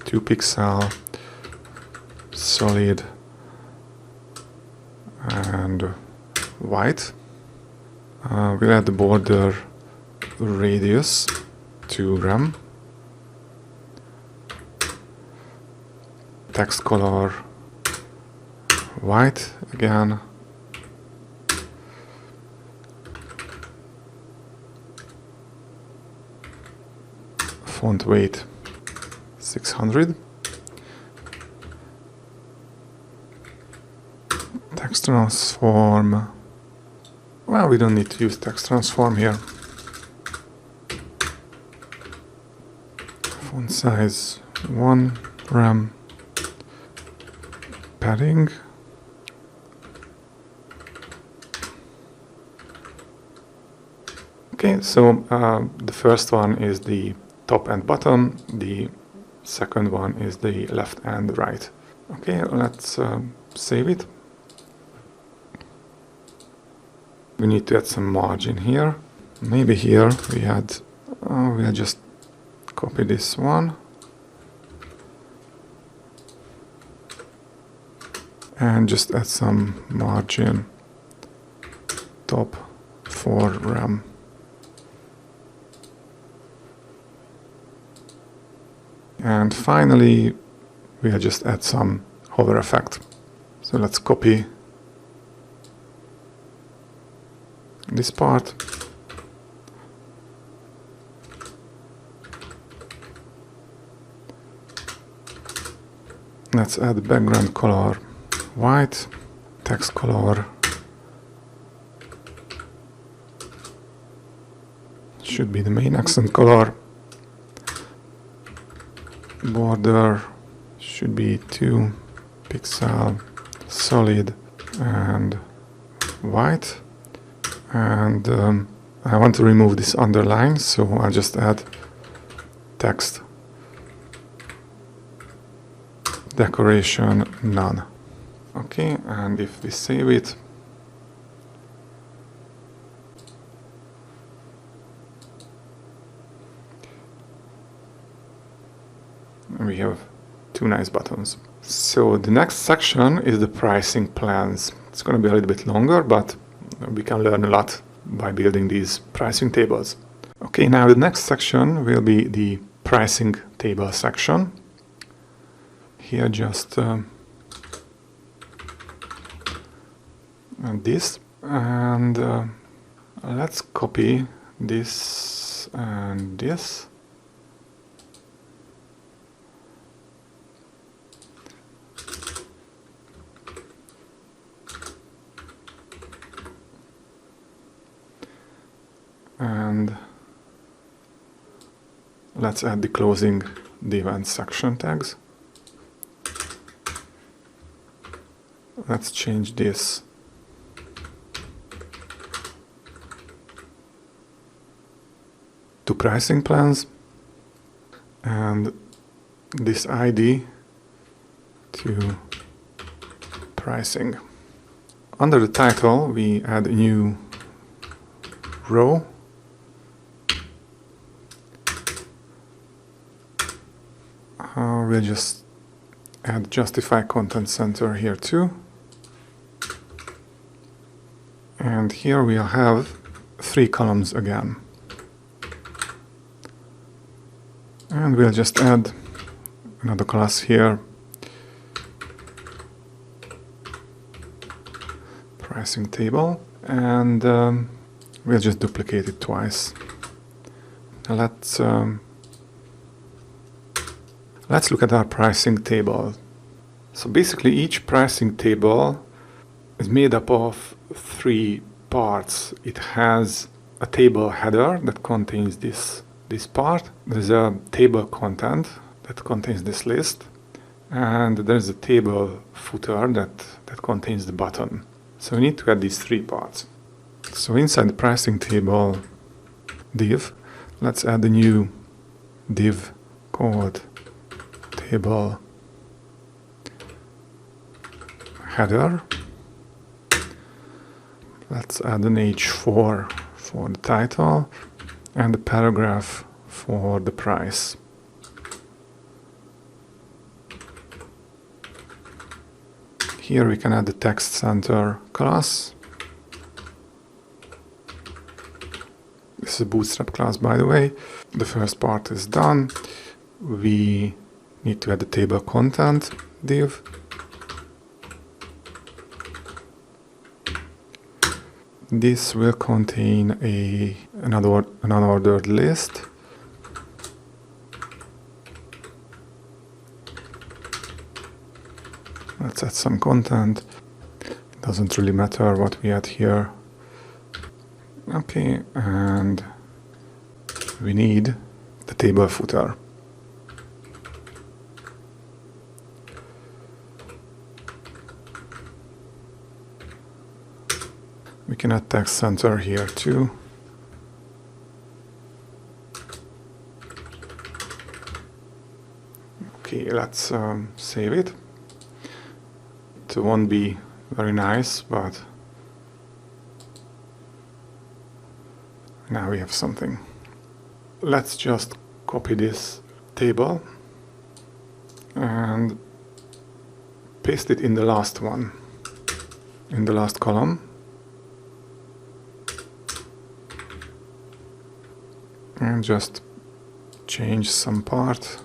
2 pixel, solid, and white. We'll add the border radius to rem. Text color white again. Font weight 600. Text transform. Well, we don't need to use text transform here. Font size 1, rem, padding. Okay, so the first one is the top and bottom, the second one is the left and right. Okay, let's save it. We need to add some margin here. Maybe here we had, we'll just copy this one. And just add some margin top for rem. And finally, we'll just add some hover effect. So let's copy this part. Let's add background color white, text color should be the main accent color. Border should be 2 pixel, solid, and white. And I want to remove this underline, so I'll just add text decoration none. Okay, and if we save it, we have 2 nice buttons. So the next section is the pricing plans. It's going to be a little bit longer, but we can learn a lot by building these pricing tables. Okay, now the next section will be the pricing table section. Here just this, and let's copy this and this. And let's add the closing div and section tags. Let's change this to pricing plans and this ID to pricing. Under the title, we add a new row. We'll just add justify content center here too. And here we'll have 3 columns again. And we'll just add another class here. Pricing table. And we'll just duplicate it twice. Let's look at our pricing table. So basically each pricing table is made up of 3 parts. It has a table header that contains this part. There's a table content that contains this list. And there's a table footer that contains the button. So we need to add these 3 parts. So inside the pricing table div, let's add a new div called table header. Let's add an h4 for the title and the paragraph for the price. Here we can add the text center class. This is a Bootstrap class, by the way. The first part is done. We need to add the table content div. This will contain an unordered list. Let's add some content. Doesn't really matter what we add here. Okay, and we need the table footer. We can add text center here too. Okay, let's save it. It won't be very nice, but now we have something. Let's just copy this table and paste it in the last one, in the last column. And just change some part.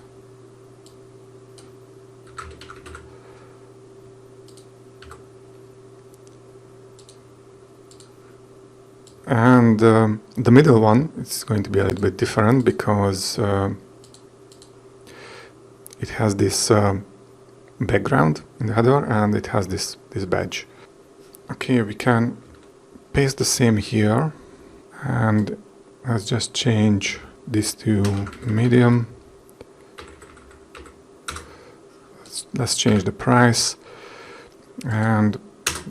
And the middle one is going to be a little bit different because it has this background in the header and it has this badge. Okay, we can paste the same here, and let's just change this to medium. Let's change the price, and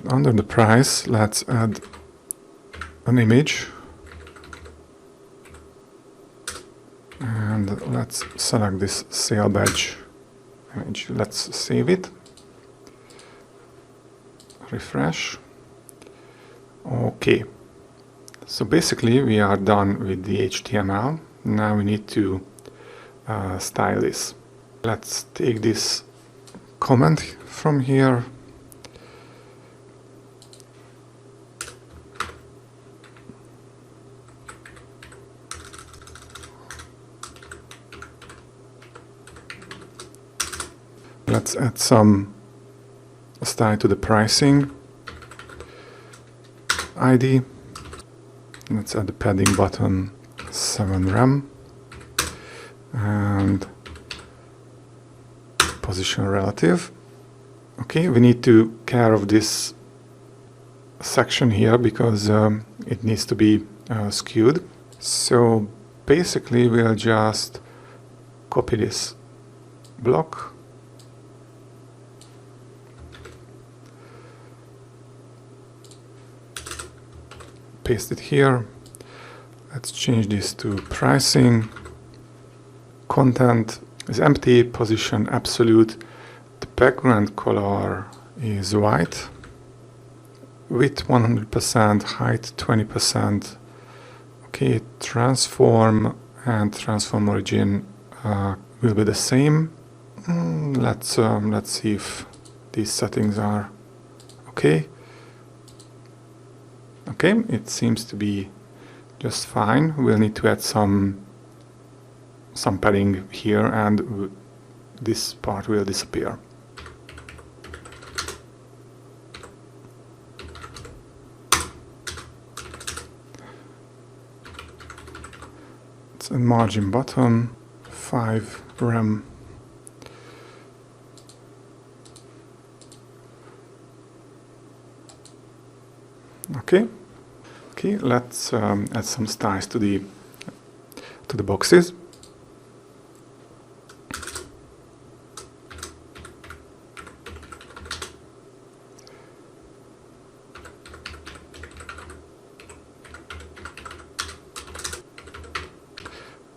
under the price let's add an image, and let's select this sale badge image. Let's save it, refresh. Okay, so basically we are done with the HTML. Now we need to style this. Let's take this comment from here. Let's add some style to the pricing ID. Let's add the padding button 7 rem and position relative. Okay, we need to care of this section here because it needs to be skewed. So basically we'll just copy this block, paste it here. Let's change this to pricing. Content is empty, position absolute. The background color is white. Width 100%, height 20%. Okay, transform and transform origin will be the same. Let's see if these settings are okay. Okay, it seems to be just fine. We'll need to add some padding here, and this part will disappear. It's a margin bottom 5 rem. Okay. Okay, let's add some styles to the boxes.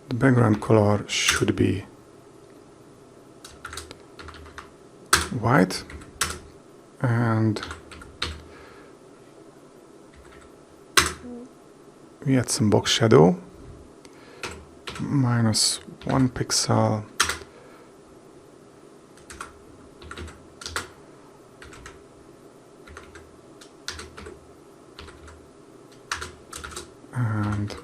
The background color should be white, and we add some box shadow. -1 pixel. And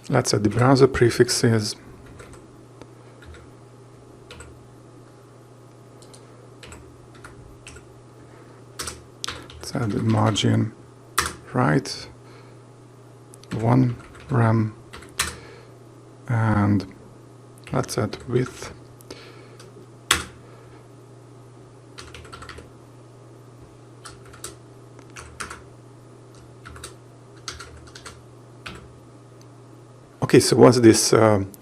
let's add the browser prefixes. Let's add the margin right, 1 rem, and let's add width. Okay, so what's this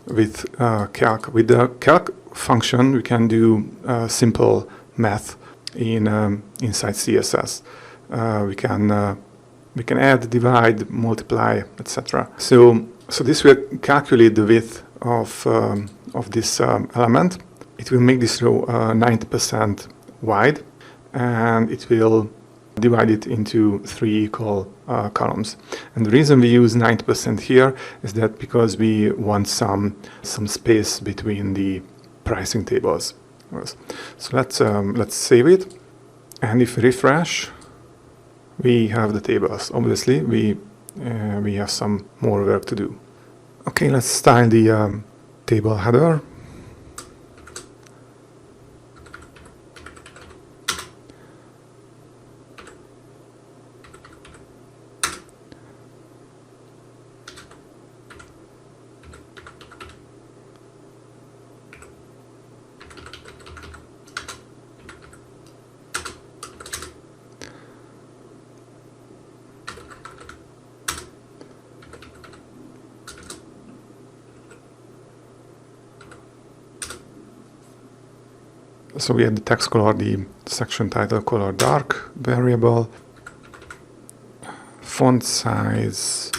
with calc? With the calc function, we can do simple math in inside CSS. We can add, divide, multiply, etc. So this will calculate the width of this element. It will make this row 90% wide, and it will divide it into 3 equal columns. And the reason we use 90% here is that because we want some space between the pricing tables. So let's save it, and if we refresh, we have the tables. Obviously, we have some more work to do. Okay, let's style the table header. So we had the text color, the section title color dark variable. Font size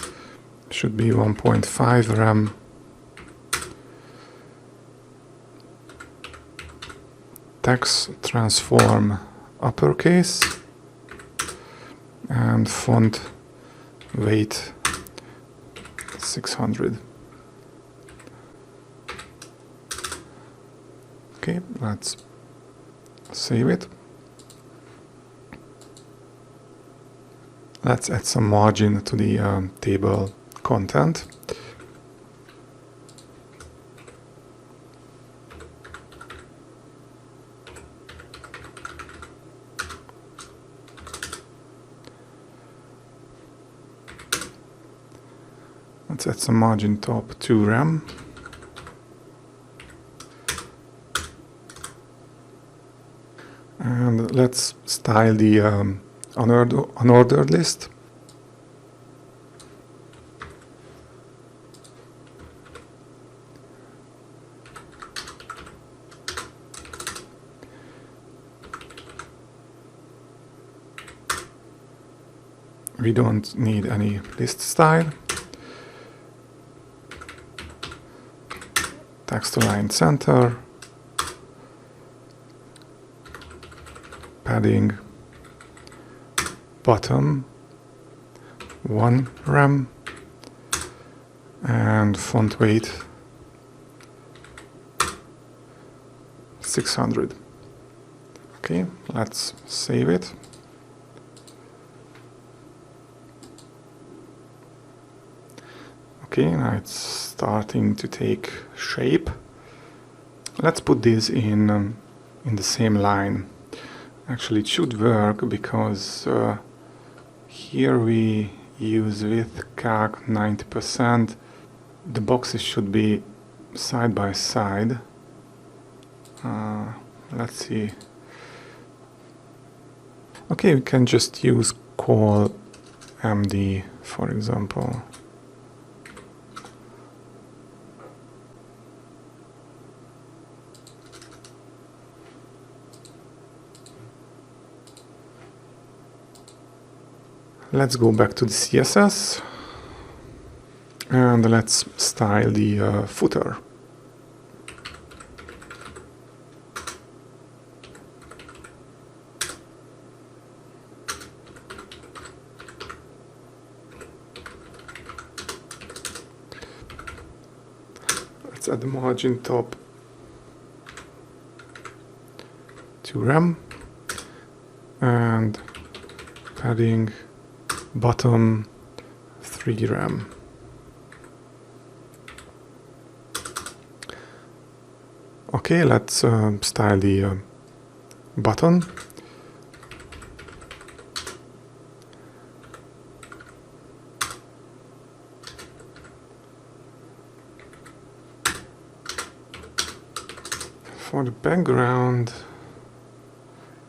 should be 1.5 rem. Text transform uppercase. And font weight 600. Okay, let's save it. Let's add some margin to the table content. Let's add some margin top 2 rem. And let's style the unordered list. We don't need any list style. Text align center. Padding bottom 1 rem and font weight 600. Okay, let's save it. Okay, now it's starting to take shape. Let's put this in the same line. Actually, it should work because here we use with calc 90%. The boxes should be side by side. Let's see. Okay, we can just use call md, for example. Let's go back to the CSS and let's style the footer. let's add the margin top to rem and padding bottom 3 rem. Okay, let's style the button. For the background,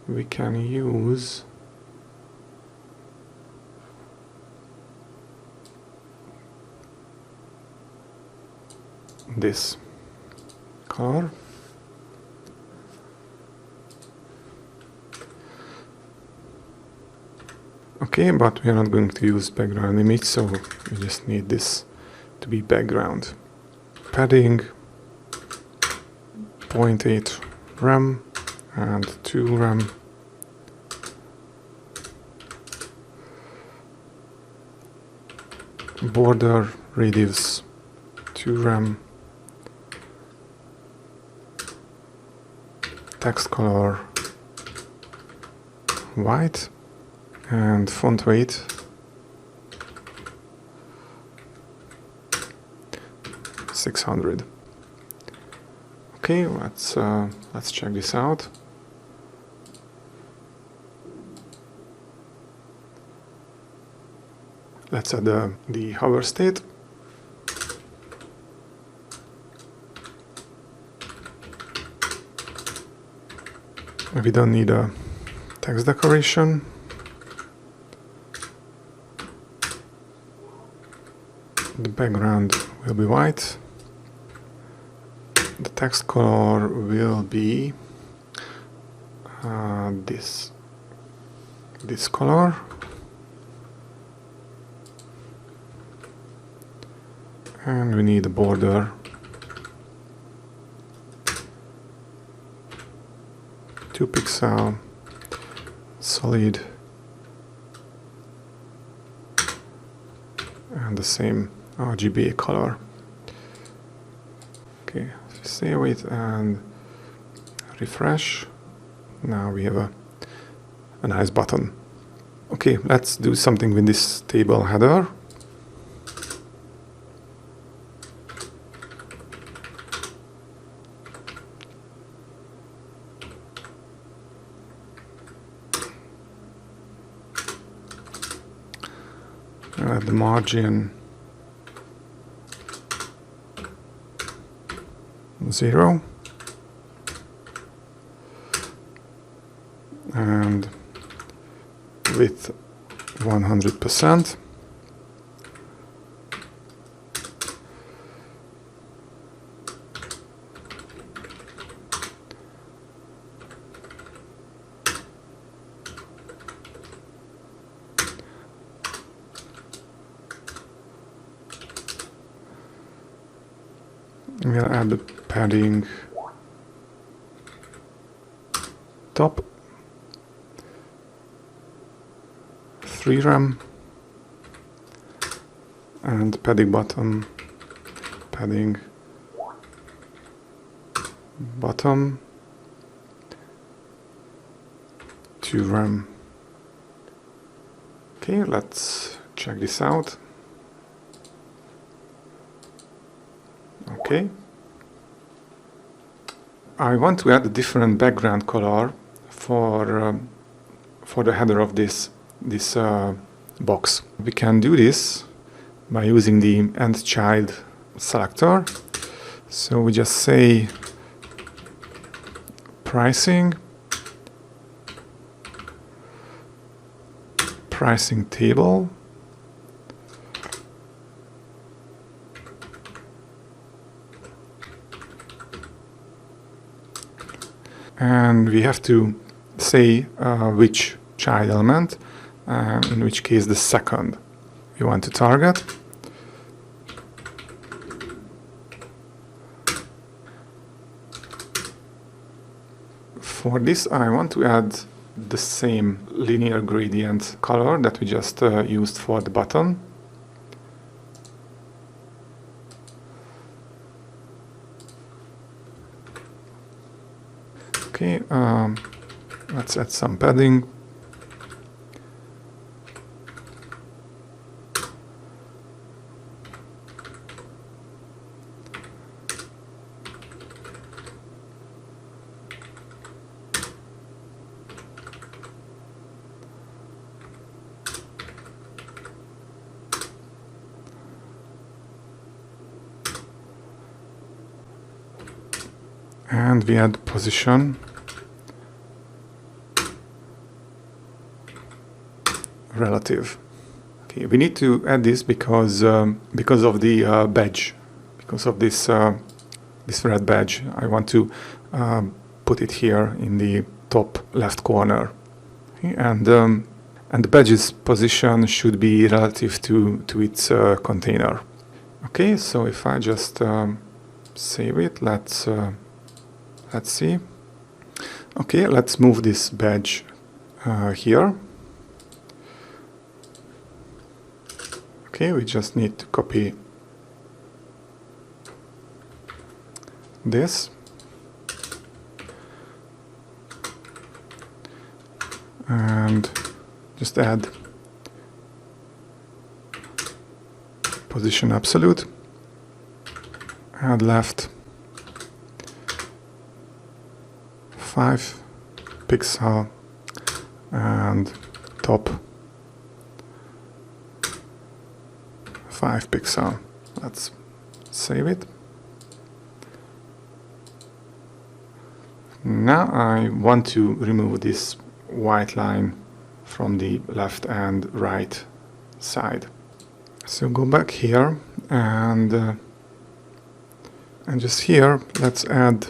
we can use this color. Okay, but we are not going to use background image, so we just need this to be background. Padding 0.8 rem and 2 rem. Border radius 2 rem. Text color white. And font weight 600. Okay, let's check this out. Let's add the hover state. We don't need a text decoration. The background will be white. The text color will be this color. And we need a border. 2 pixel, solid, and the same RGB color. Okay, save it and refresh. Now we have a nice button. Okay, let's do something with this table header. The margin 0 and width 100%. We'll add the padding top 3 rem and padding bottom 2 rem. Okay, let's check this out. Okay. I want to add a different background color for the header of this box. We can do this by using the end child selector. So we just say pricing table. And we have to say which child element, in which case the second we want to target. For this I want to add the same linear gradient color that we just used for the button. Okay, let's add some padding. And we add position, relative. Okay, we need to add this because of the badge, because of this this red badge. I want to put it here in the top left corner, okay, and the badge's position should be relative to its container. Okay, so if I just save it, let's see. Okay, let's move this badge here. Okay, we just need to copy this and just add position absolute, add left 5 pixel and top 5 pixel. Let's save it. Now I want to remove this white line from the left and right side. So go back here and just here let's add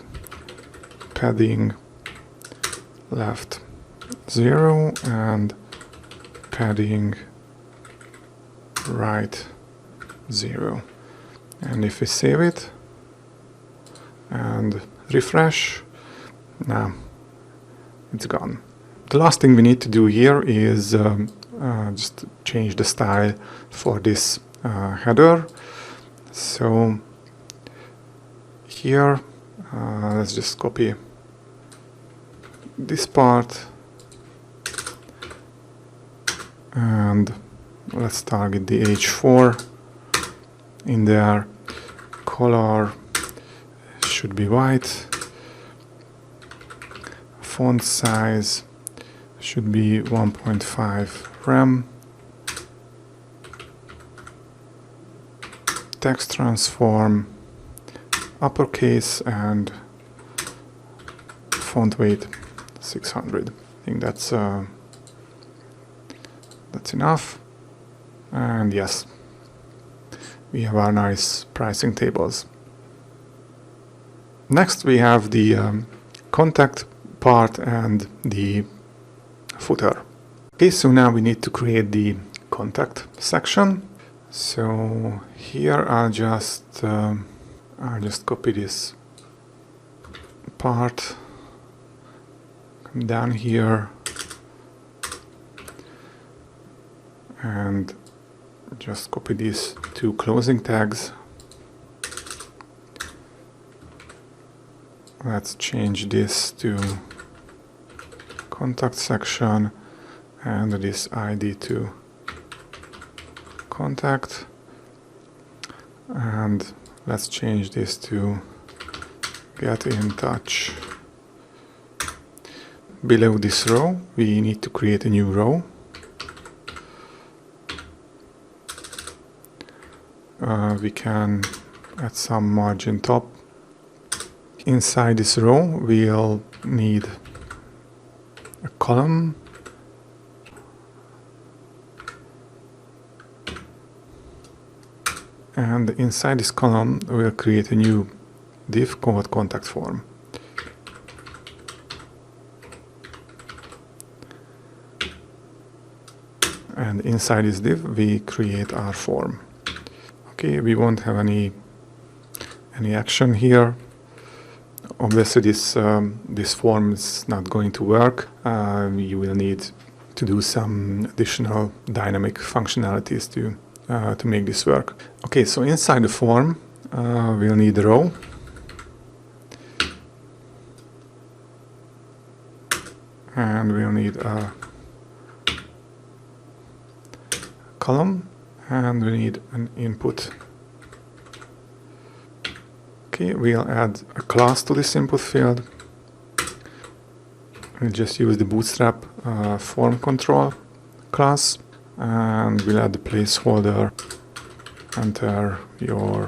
padding left 0 and padding right 0. And if we save it and refresh, now it's gone. The last thing we need to do here is just change the style for this header. So here let's just copy this part and let's target the H4 in there. Color should be white. Font size should be 1.5 rem. Text transform uppercase and font weight 600. I think that's enough. And yes, we have our nice pricing tables. Next we have the contact part and the footer. Okay, so now we need to create the contact section. So here I'll just copy this part, come down here and just copy these two closing tags. Let's change this to contact section and this ID to contact, and let's change this to get in touch. Below this row we need to create a new row. We can add some margin top. Inside this row we'll need a column and inside this column we'll create a new div called contact form. And inside this div we create our form. Okay, we won't have any action here. Obviously this form is not going to work. You will need to do some additional dynamic functionalities to make this work. Okay, so inside the form we'll need a row. and we'll need a column, and we need an input. Okay, we'll add a class to this input field. We'll just use the Bootstrap form control class, and we'll add the placeholder, enter your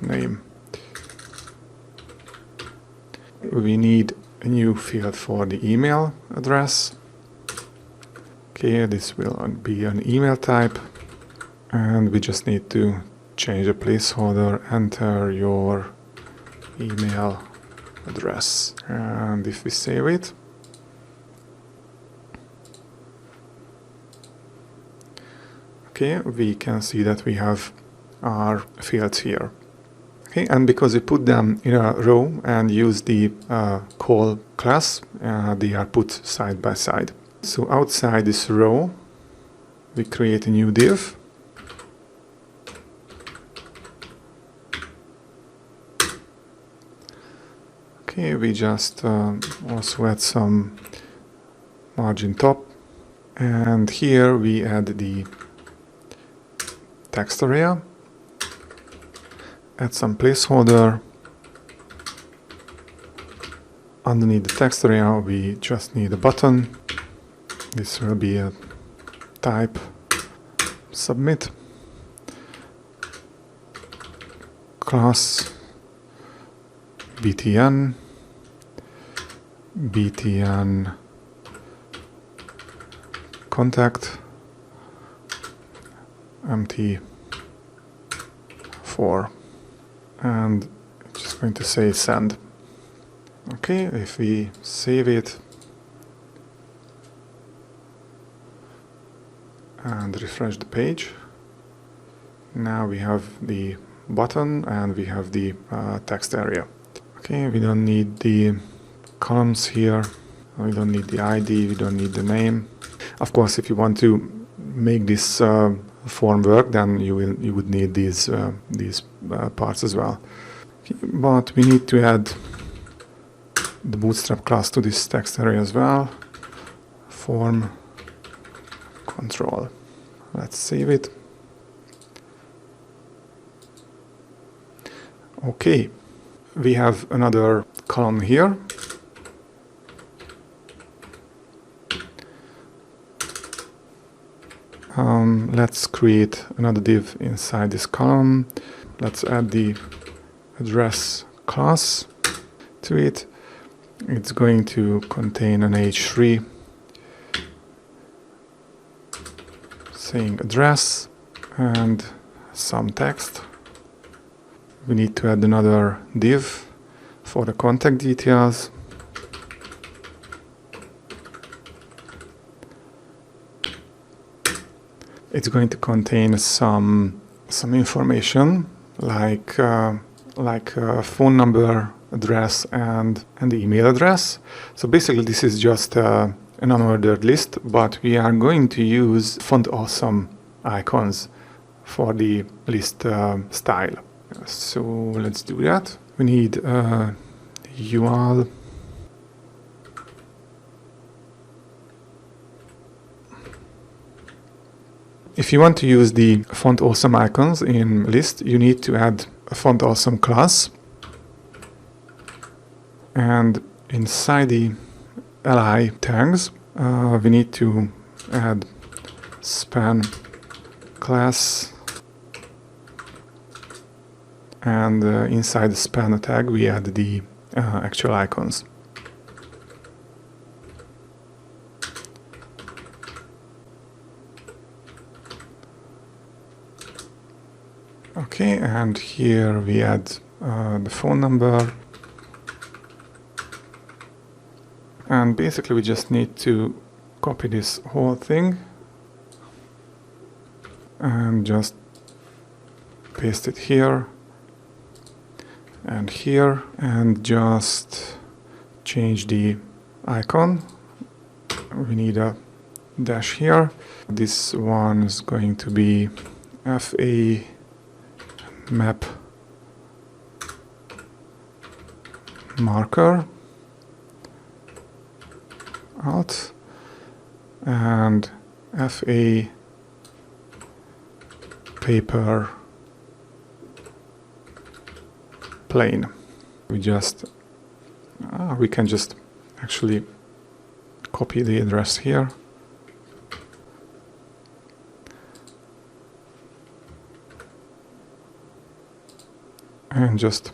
name. We need a new field for the email address. Okay, this will be an email type, and we just need to change the placeholder, enter your email address. And if we save it, okay, we can see that we have our fields here. Okay, and because we put them in a row and use the call class, they are put side by side. So outside this row, we create a new div. Okay, we just also add some margin top, and here we add the text area, add some placeholder. Underneath the text area we just need a button. This will be a type submit, class btn, btn contact mt4, and just going to say send. Okay, if we save it and refresh the page, now we have the button and we have the text area. Okay, we don't need the columns here, we don't need the ID, we don't need the name. Of course, if you want to make this form work, then you would need these parts as well. Okay, but we need to add the Bootstrap class to this text area as well. Form control. Let's save it. Okay, we have another column here. Let's create another div inside this column. Let's add the address class to it. It's going to contain an h3 saying address and some text. We need to add another div for the contact details. It's going to contain some information like phone number, address, and the email address. So basically, this is just an unordered list, but we are going to use font awesome icons for the list style. So let's do that. We need UL. If you want to use the font awesome icons in list, you need to add a font awesome class, and inside the li tags we need to add span class, and inside the span tag we add the actual icons. Okay, and here we add the phone number, and basically we just need to copy this whole thing and just paste it here and here, and just change the icon. We need a dash here. This one is going to be FA map marker alt and FA paper plain. We can just actually copy the address here and just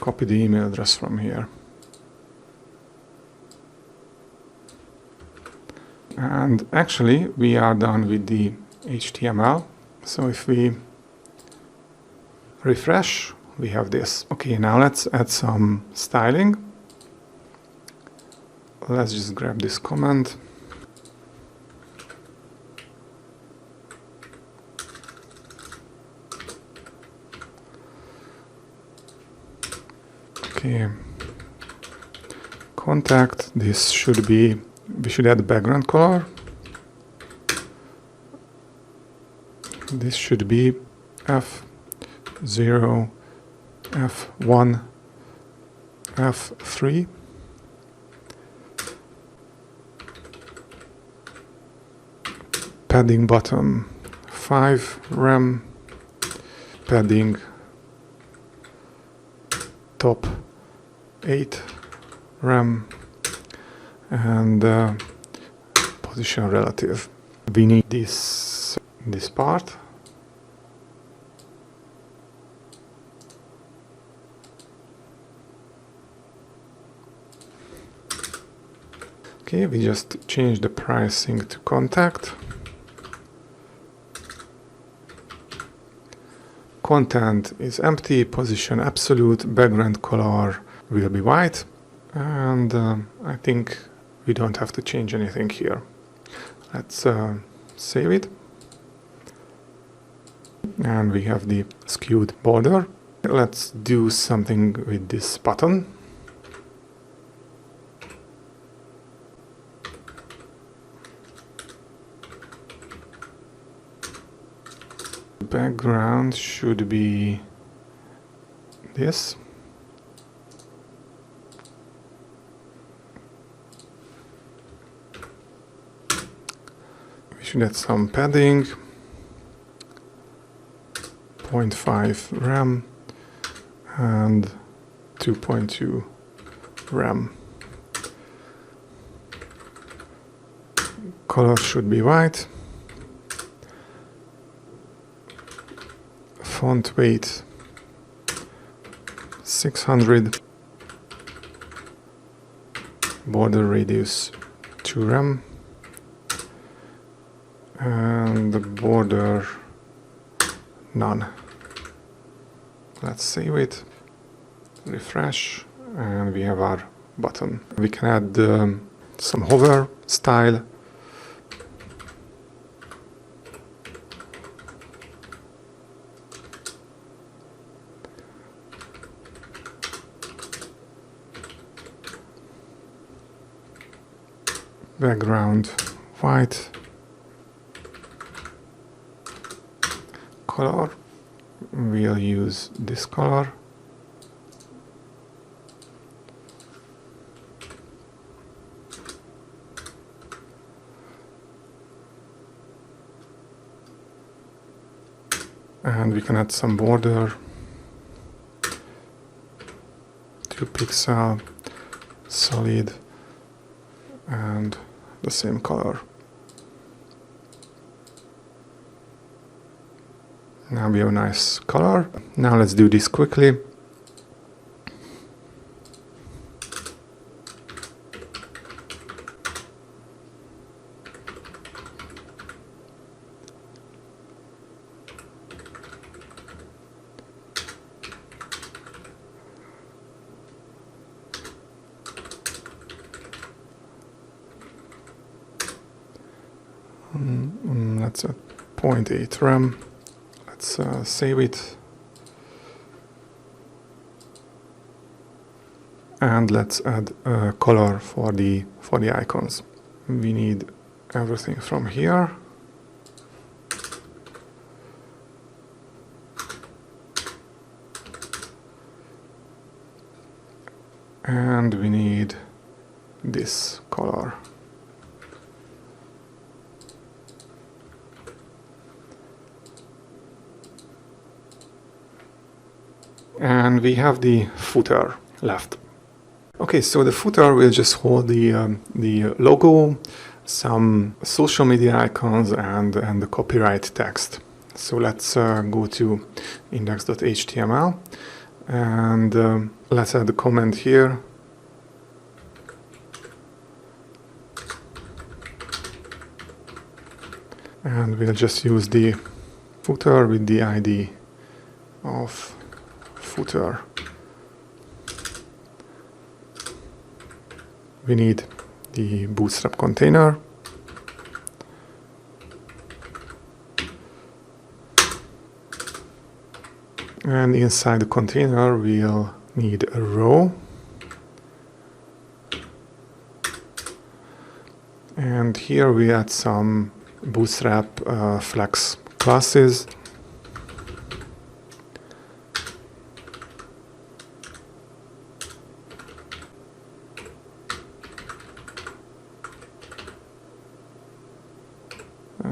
copy the email address from here. And actually we are done with the HTML. So if we refresh, we have this. Okay, now let's add some styling. Let's just grab this comment. Okay, contact, this should be, we should add background color. This should be F0, F1, F3. Padding bottom 5 rem, padding top 8 rem, and position relative. We need this part. Okay, we just change the pricing to contact. Content is empty, position absolute, background color will be white, and I think we don't have to change anything here. Let's save it. And we have the skewed border. Let's do something with this button. Background should be this. We should add some padding, 0.5 rem and 2.2 rem. Color should be white. Font weight 600, border radius 2 rem, and the border none. Let's save it, refresh, and we have our button. We can add some hover style. Background white, color, we'll use this color, and we can add some border, 2 pixel, solid, and the same color. Now we have a nice color. Now let's do this quickly. That's a 0.8 rem. Let's save it. And let's add a color for the icons. We need everything from here. and we need this color. And we have the footer left. Okay, so the footer will just hold the logo, some social media icons, and the copyright text. So let's go to index.html and let's add the comment here. And we'll just use the footer with the ID of footer. We need the Bootstrap container. And inside the container we'll need a row. And here we add some Bootstrap Flex classes.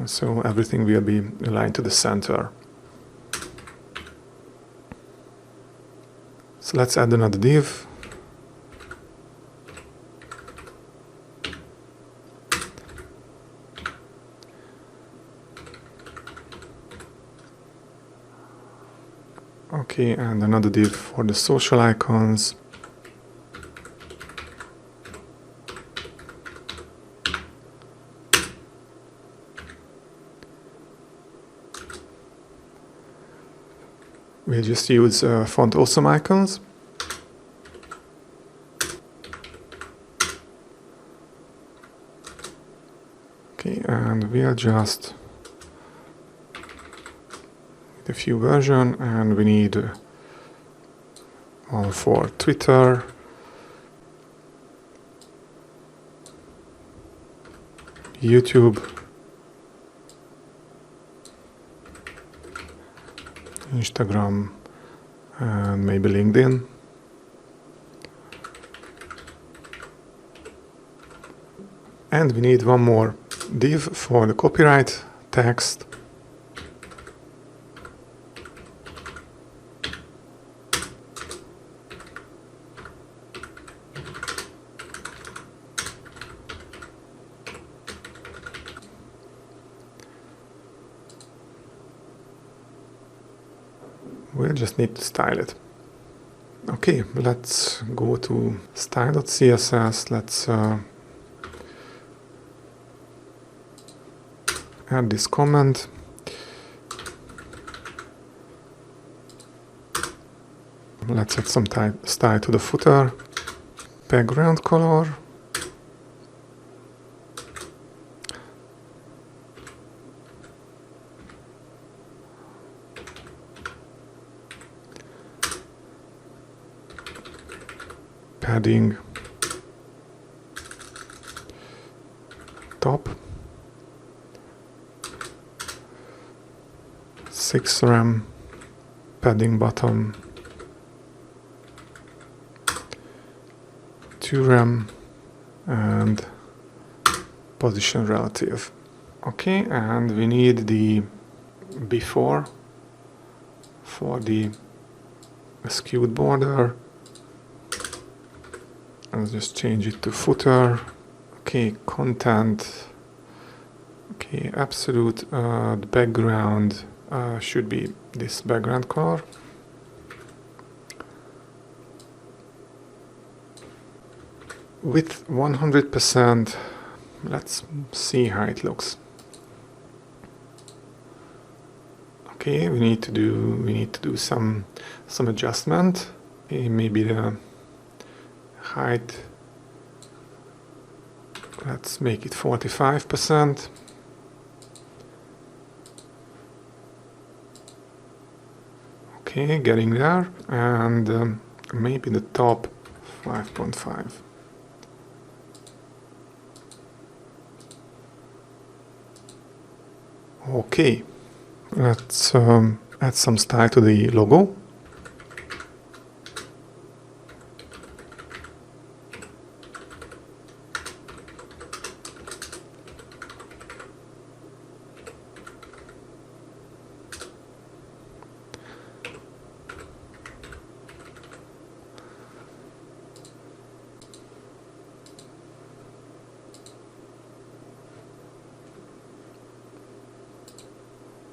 So everything will be aligned to the center. So let's add another div. Okay, and another div for the social icons. We'll just use font awesome icons. Okay, and we'll just need a few versions, and we need one for Twitter, YouTube, Instagram, and maybe LinkedIn. And we need one more div for the copyright text. We'll just need to style it. Okay, let's go to style.css. Let's add this comment. Let's add some style to the footer. Background color. Padding. Top. 6 rem. Padding bottom. 2 rem. And position relative. Okay, and we need the before for the skewed border. I'll just change it to footer. Okay, content. Okay, absolute. The background should be this background color. With 100%, let's see how it looks. Okay, we need to do some adjustment. Okay, maybe the height, let's make it 45%. Okay, getting there. And maybe the top 5.5. Okay, let's add some style to the logo.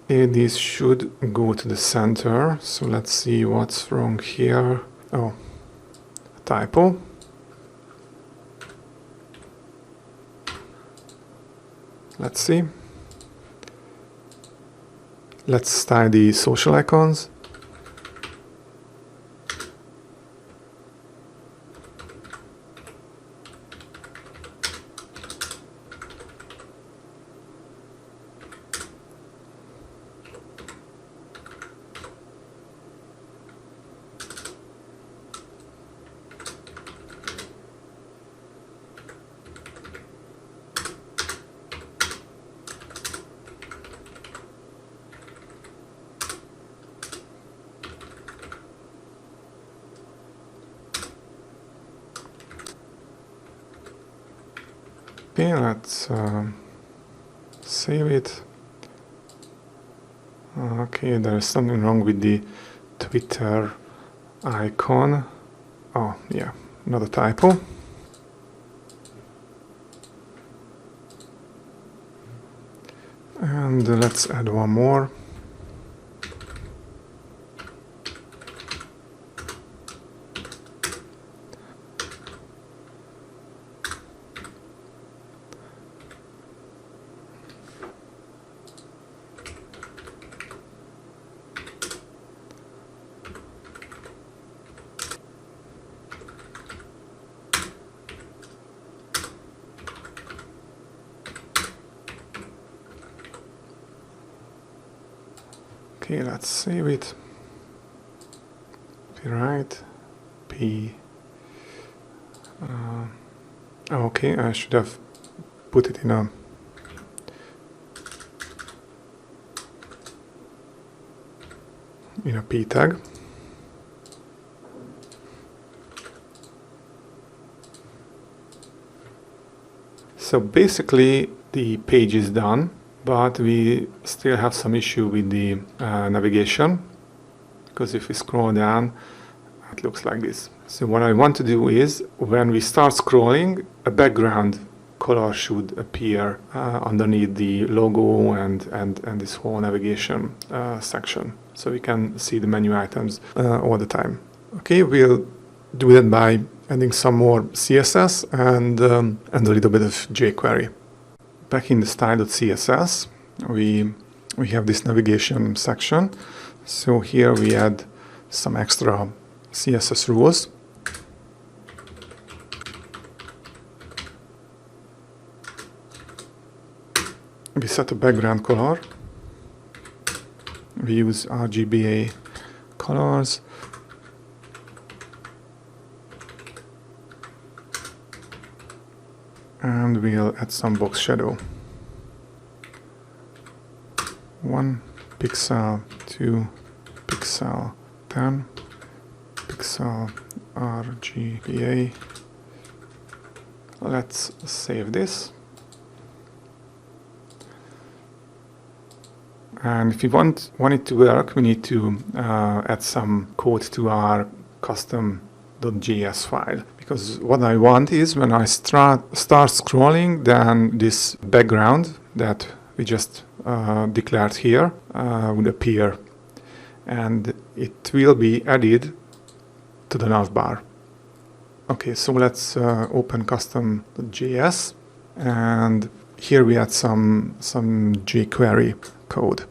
These should go to the center. So let's see what's wrong here. Oh, a typo. Let's see. Let's style the social icons. Okay, let's save it. Okay, there is something wrong with the Twitter icon. Oh, yeah, another typo. And let's add one more. Okay, let's save it. Right, P. Okay, I should have put it in a P tag. So basically the page is done, but we still have some issue with the navigation, because if we scroll down, it looks like this. So what I want to do is, when we start scrolling, a background color should appear underneath the logo and this whole navigation section, so we can see the menu items all the time. Okay, we'll do that by adding some more CSS and a little bit of jQuery. Back in the style.css, we have this navigation section. So here we add some extra CSS rules. We set a background color. We use RGBA colors. And we'll add some box shadow. 1 pixel, 2 pixel, 10 pixel, RGBA. Let's save this. And if we want it to work, we need to add some code to our custom.js file. Because what I want is, when I start scrolling, then this background that we just declared here would appear. And it will be added to the navbar. Okay, so let's open custom.js. And here we add some jQuery code.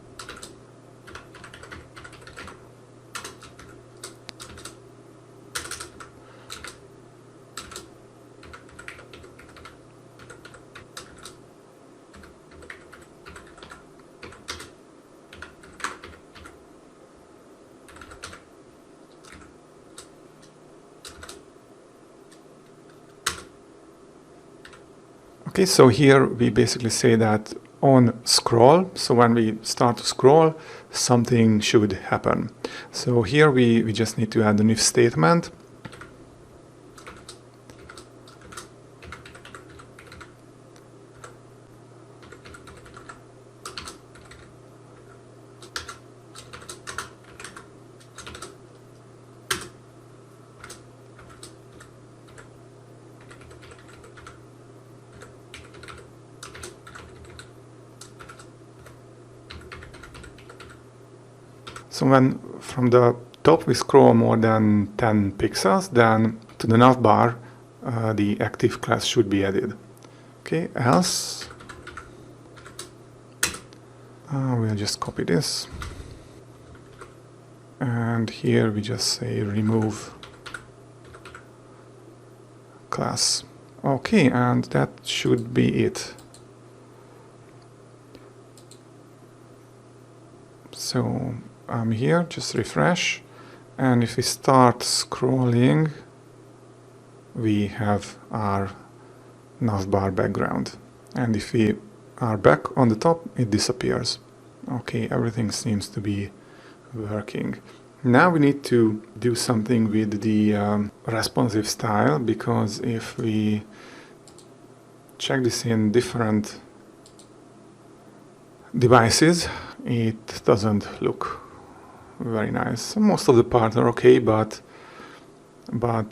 Okay, so here we basically say that on scroll, so when we start to scroll, something should happen. So here we just need to add an if statement. So when from the top we scroll more than 10 pixels, then to the navbar the active class should be added. Okay, else we'll just copy this, and here we just say remove class. Okay, and that should be it. So I'm here, just refresh, and if we start scrolling, we have our navbar background, and if we are back on the top, it disappears. Okay, everything seems to be working. Now we need to do something with the responsive style, because if we check this in different devices, it doesn't look very nice. Most of the parts are okay, but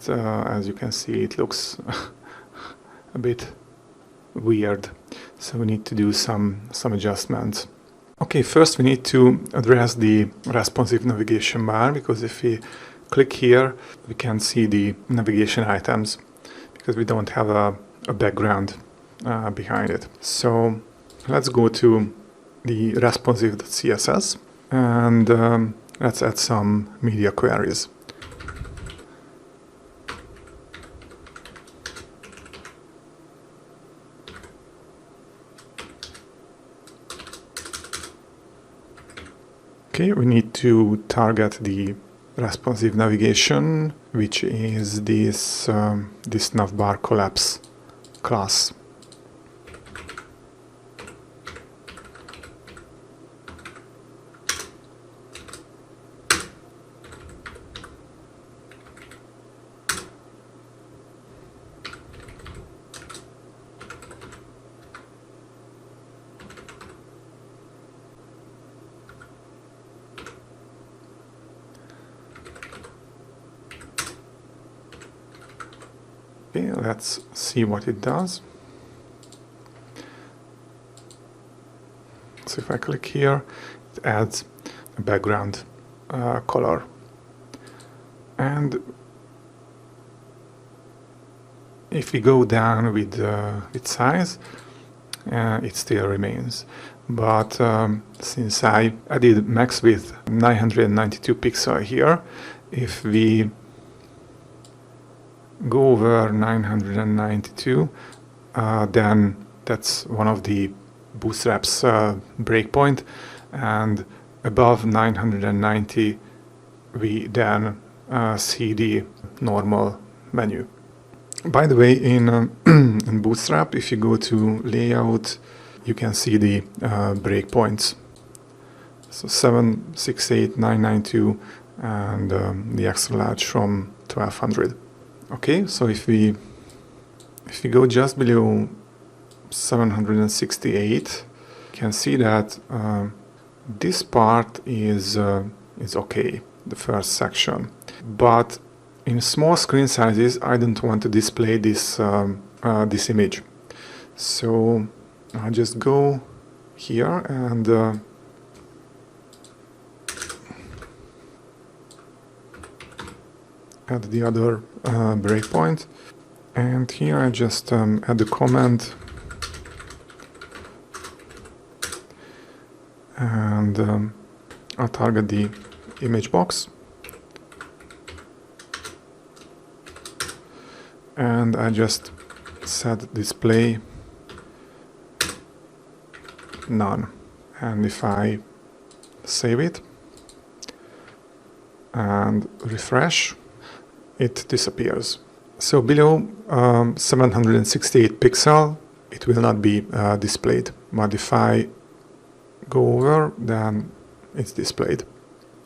as you can see, it looks a bit weird. So we need to do some adjustments. Okay, first we need to address the responsive navigation bar, because if we click here, we can see the navigation items, because we don't have a background behind it. So let's go to the responsive.css, and let's add some media queries. Okay, we need to target the responsive navigation, which is this navbar collapse class. Okay, let's see what it does. So if I click here, it adds a background color. And if we go down with size, it still remains. But since I added max width 992 pixels here, if we go over 992, then that's one of the Bootstrap's breakpoint, and above 990 we then see the normal menu. By the way, in Bootstrap, if you go to layout, you can see the breakpoints. So 768, 992, and the extra large from 1200. Okay, so if we go just below 768, you can see that this part is okay, the first section. But in small screen sizes, I don't want to display this this image. So I'll just go here and add the other breakpoint, and here I just add the comment, and I'll target the image box, and I just set display none, and if I save it and refresh, it disappears. So below 768 pixel, it will not be displayed, but if I go over, then it's displayed.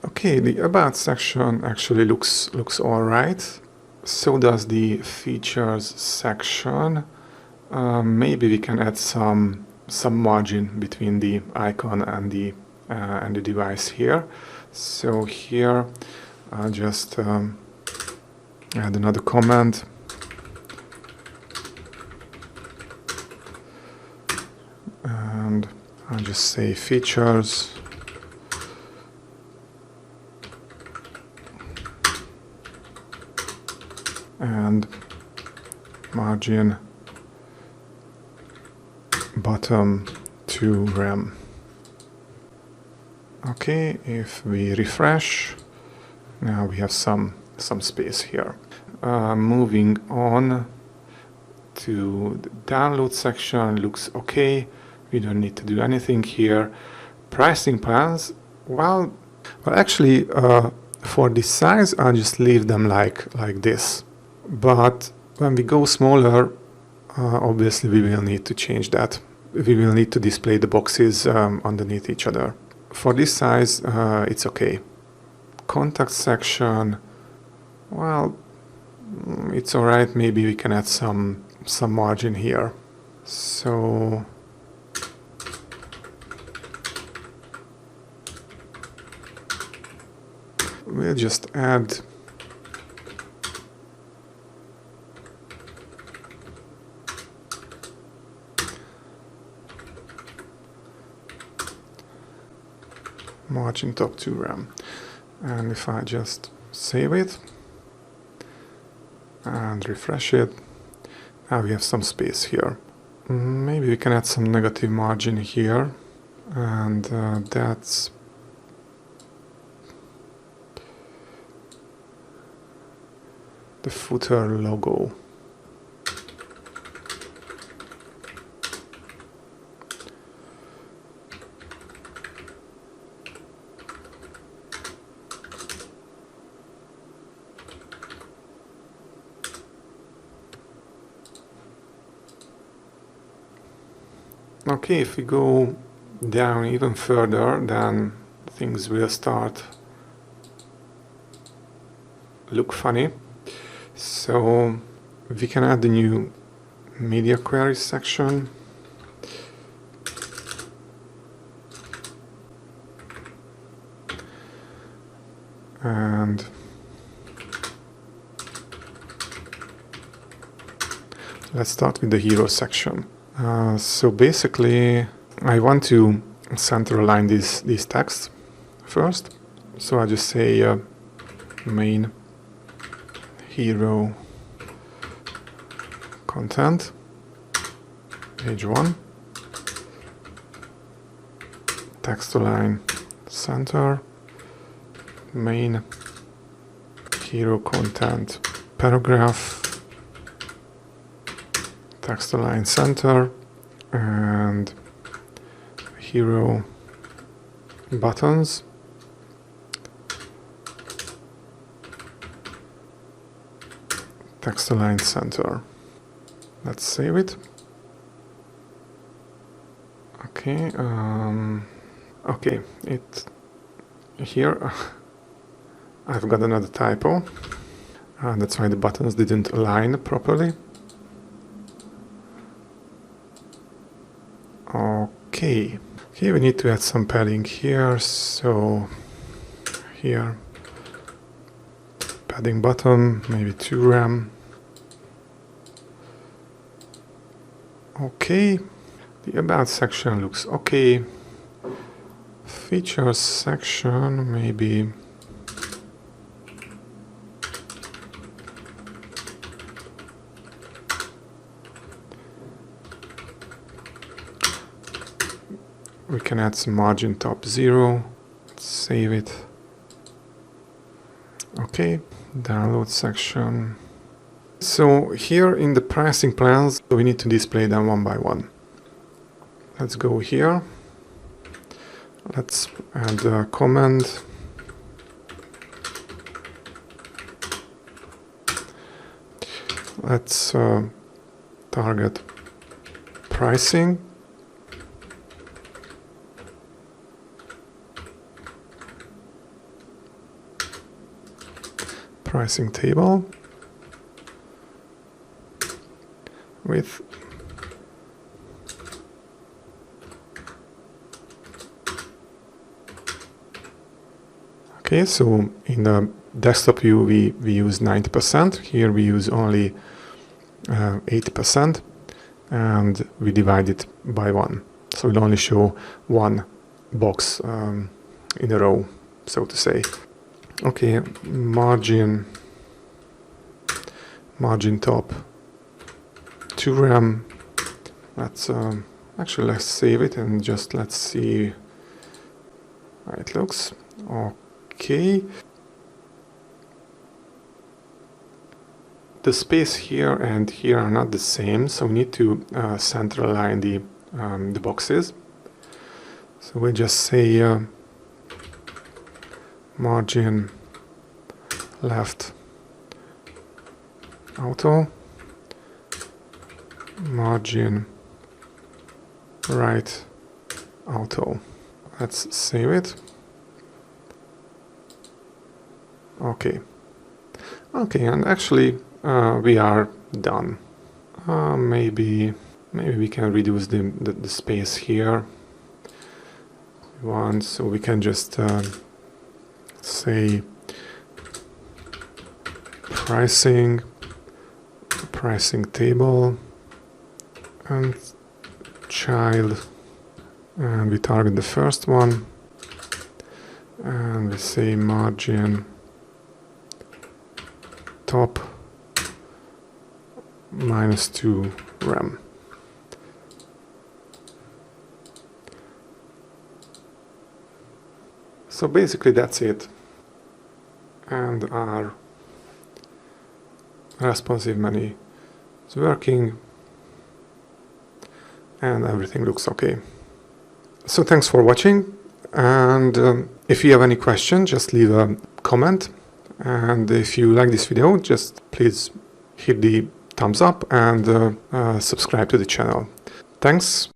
Okay, the about section actually looks all right. So does the features section. Maybe we can add some margin between the icon and the device here. So here I'll just add another comment, and I'll just say features, and margin bottom to rem. Okay, if we refresh, now we have some space here. Moving on to the download section, looks okay. We don't need to do anything here. Pricing plans, well actually for this size I'll just leave them like this. But when we go smaller, obviously we will need to change that. We will need to display the boxes underneath each other. For this size, it's okay. Contact section, well, it's alright. Maybe we can add some margin here. So we'll just add margin top to rem. And if I just save it and refresh it, now we have some space here. Maybe we can add some negative margin here, and that's the footer logo. Okay, if we go down even further, then things will start look funny. So we can add the new media queries section. And let's start with the hero section. So basically I want to center align these texts first. So I just say main hero content page 1, text align center, main hero content paragraph, text align center, and hero buttons, text align center. Let's save it. Okay, okay, here I've got another typo. That's why the buttons didn't align properly. Okay, we need to add some padding here, so here, padding bottom, maybe 2 rem. Okay, the about section looks okay. Features section, maybe we can add some margin top 0, save it. Okay, download section. So here in the pricing plans, we need to display them one by one. Let's go here. Let's add a comment. Let's target pricing. Pricing table with okay, so in the desktop view we use 90%, here we use only 80%, and we divide it by 1, so we'll only show one box in a row, so to say. Okay, margin margin top 2 rem. Let's let's save it and just let's see how it looks. Okay. The space here and here are not the same, so we need to center align the boxes. So we'll just say margin left auto, margin right auto. Let's save it. Okay. Okay, and actually we are done. Maybe we can reduce the space here once, so we can just say pricing table and child, and we target the first one and we say margin top -2 rem. So basically that's it, and our responsive menu is working and everything looks okay. So thanks for watching, and if you have any question, just leave a comment, and if you like this video, just please hit the thumbs up and subscribe to the channel. Thanks.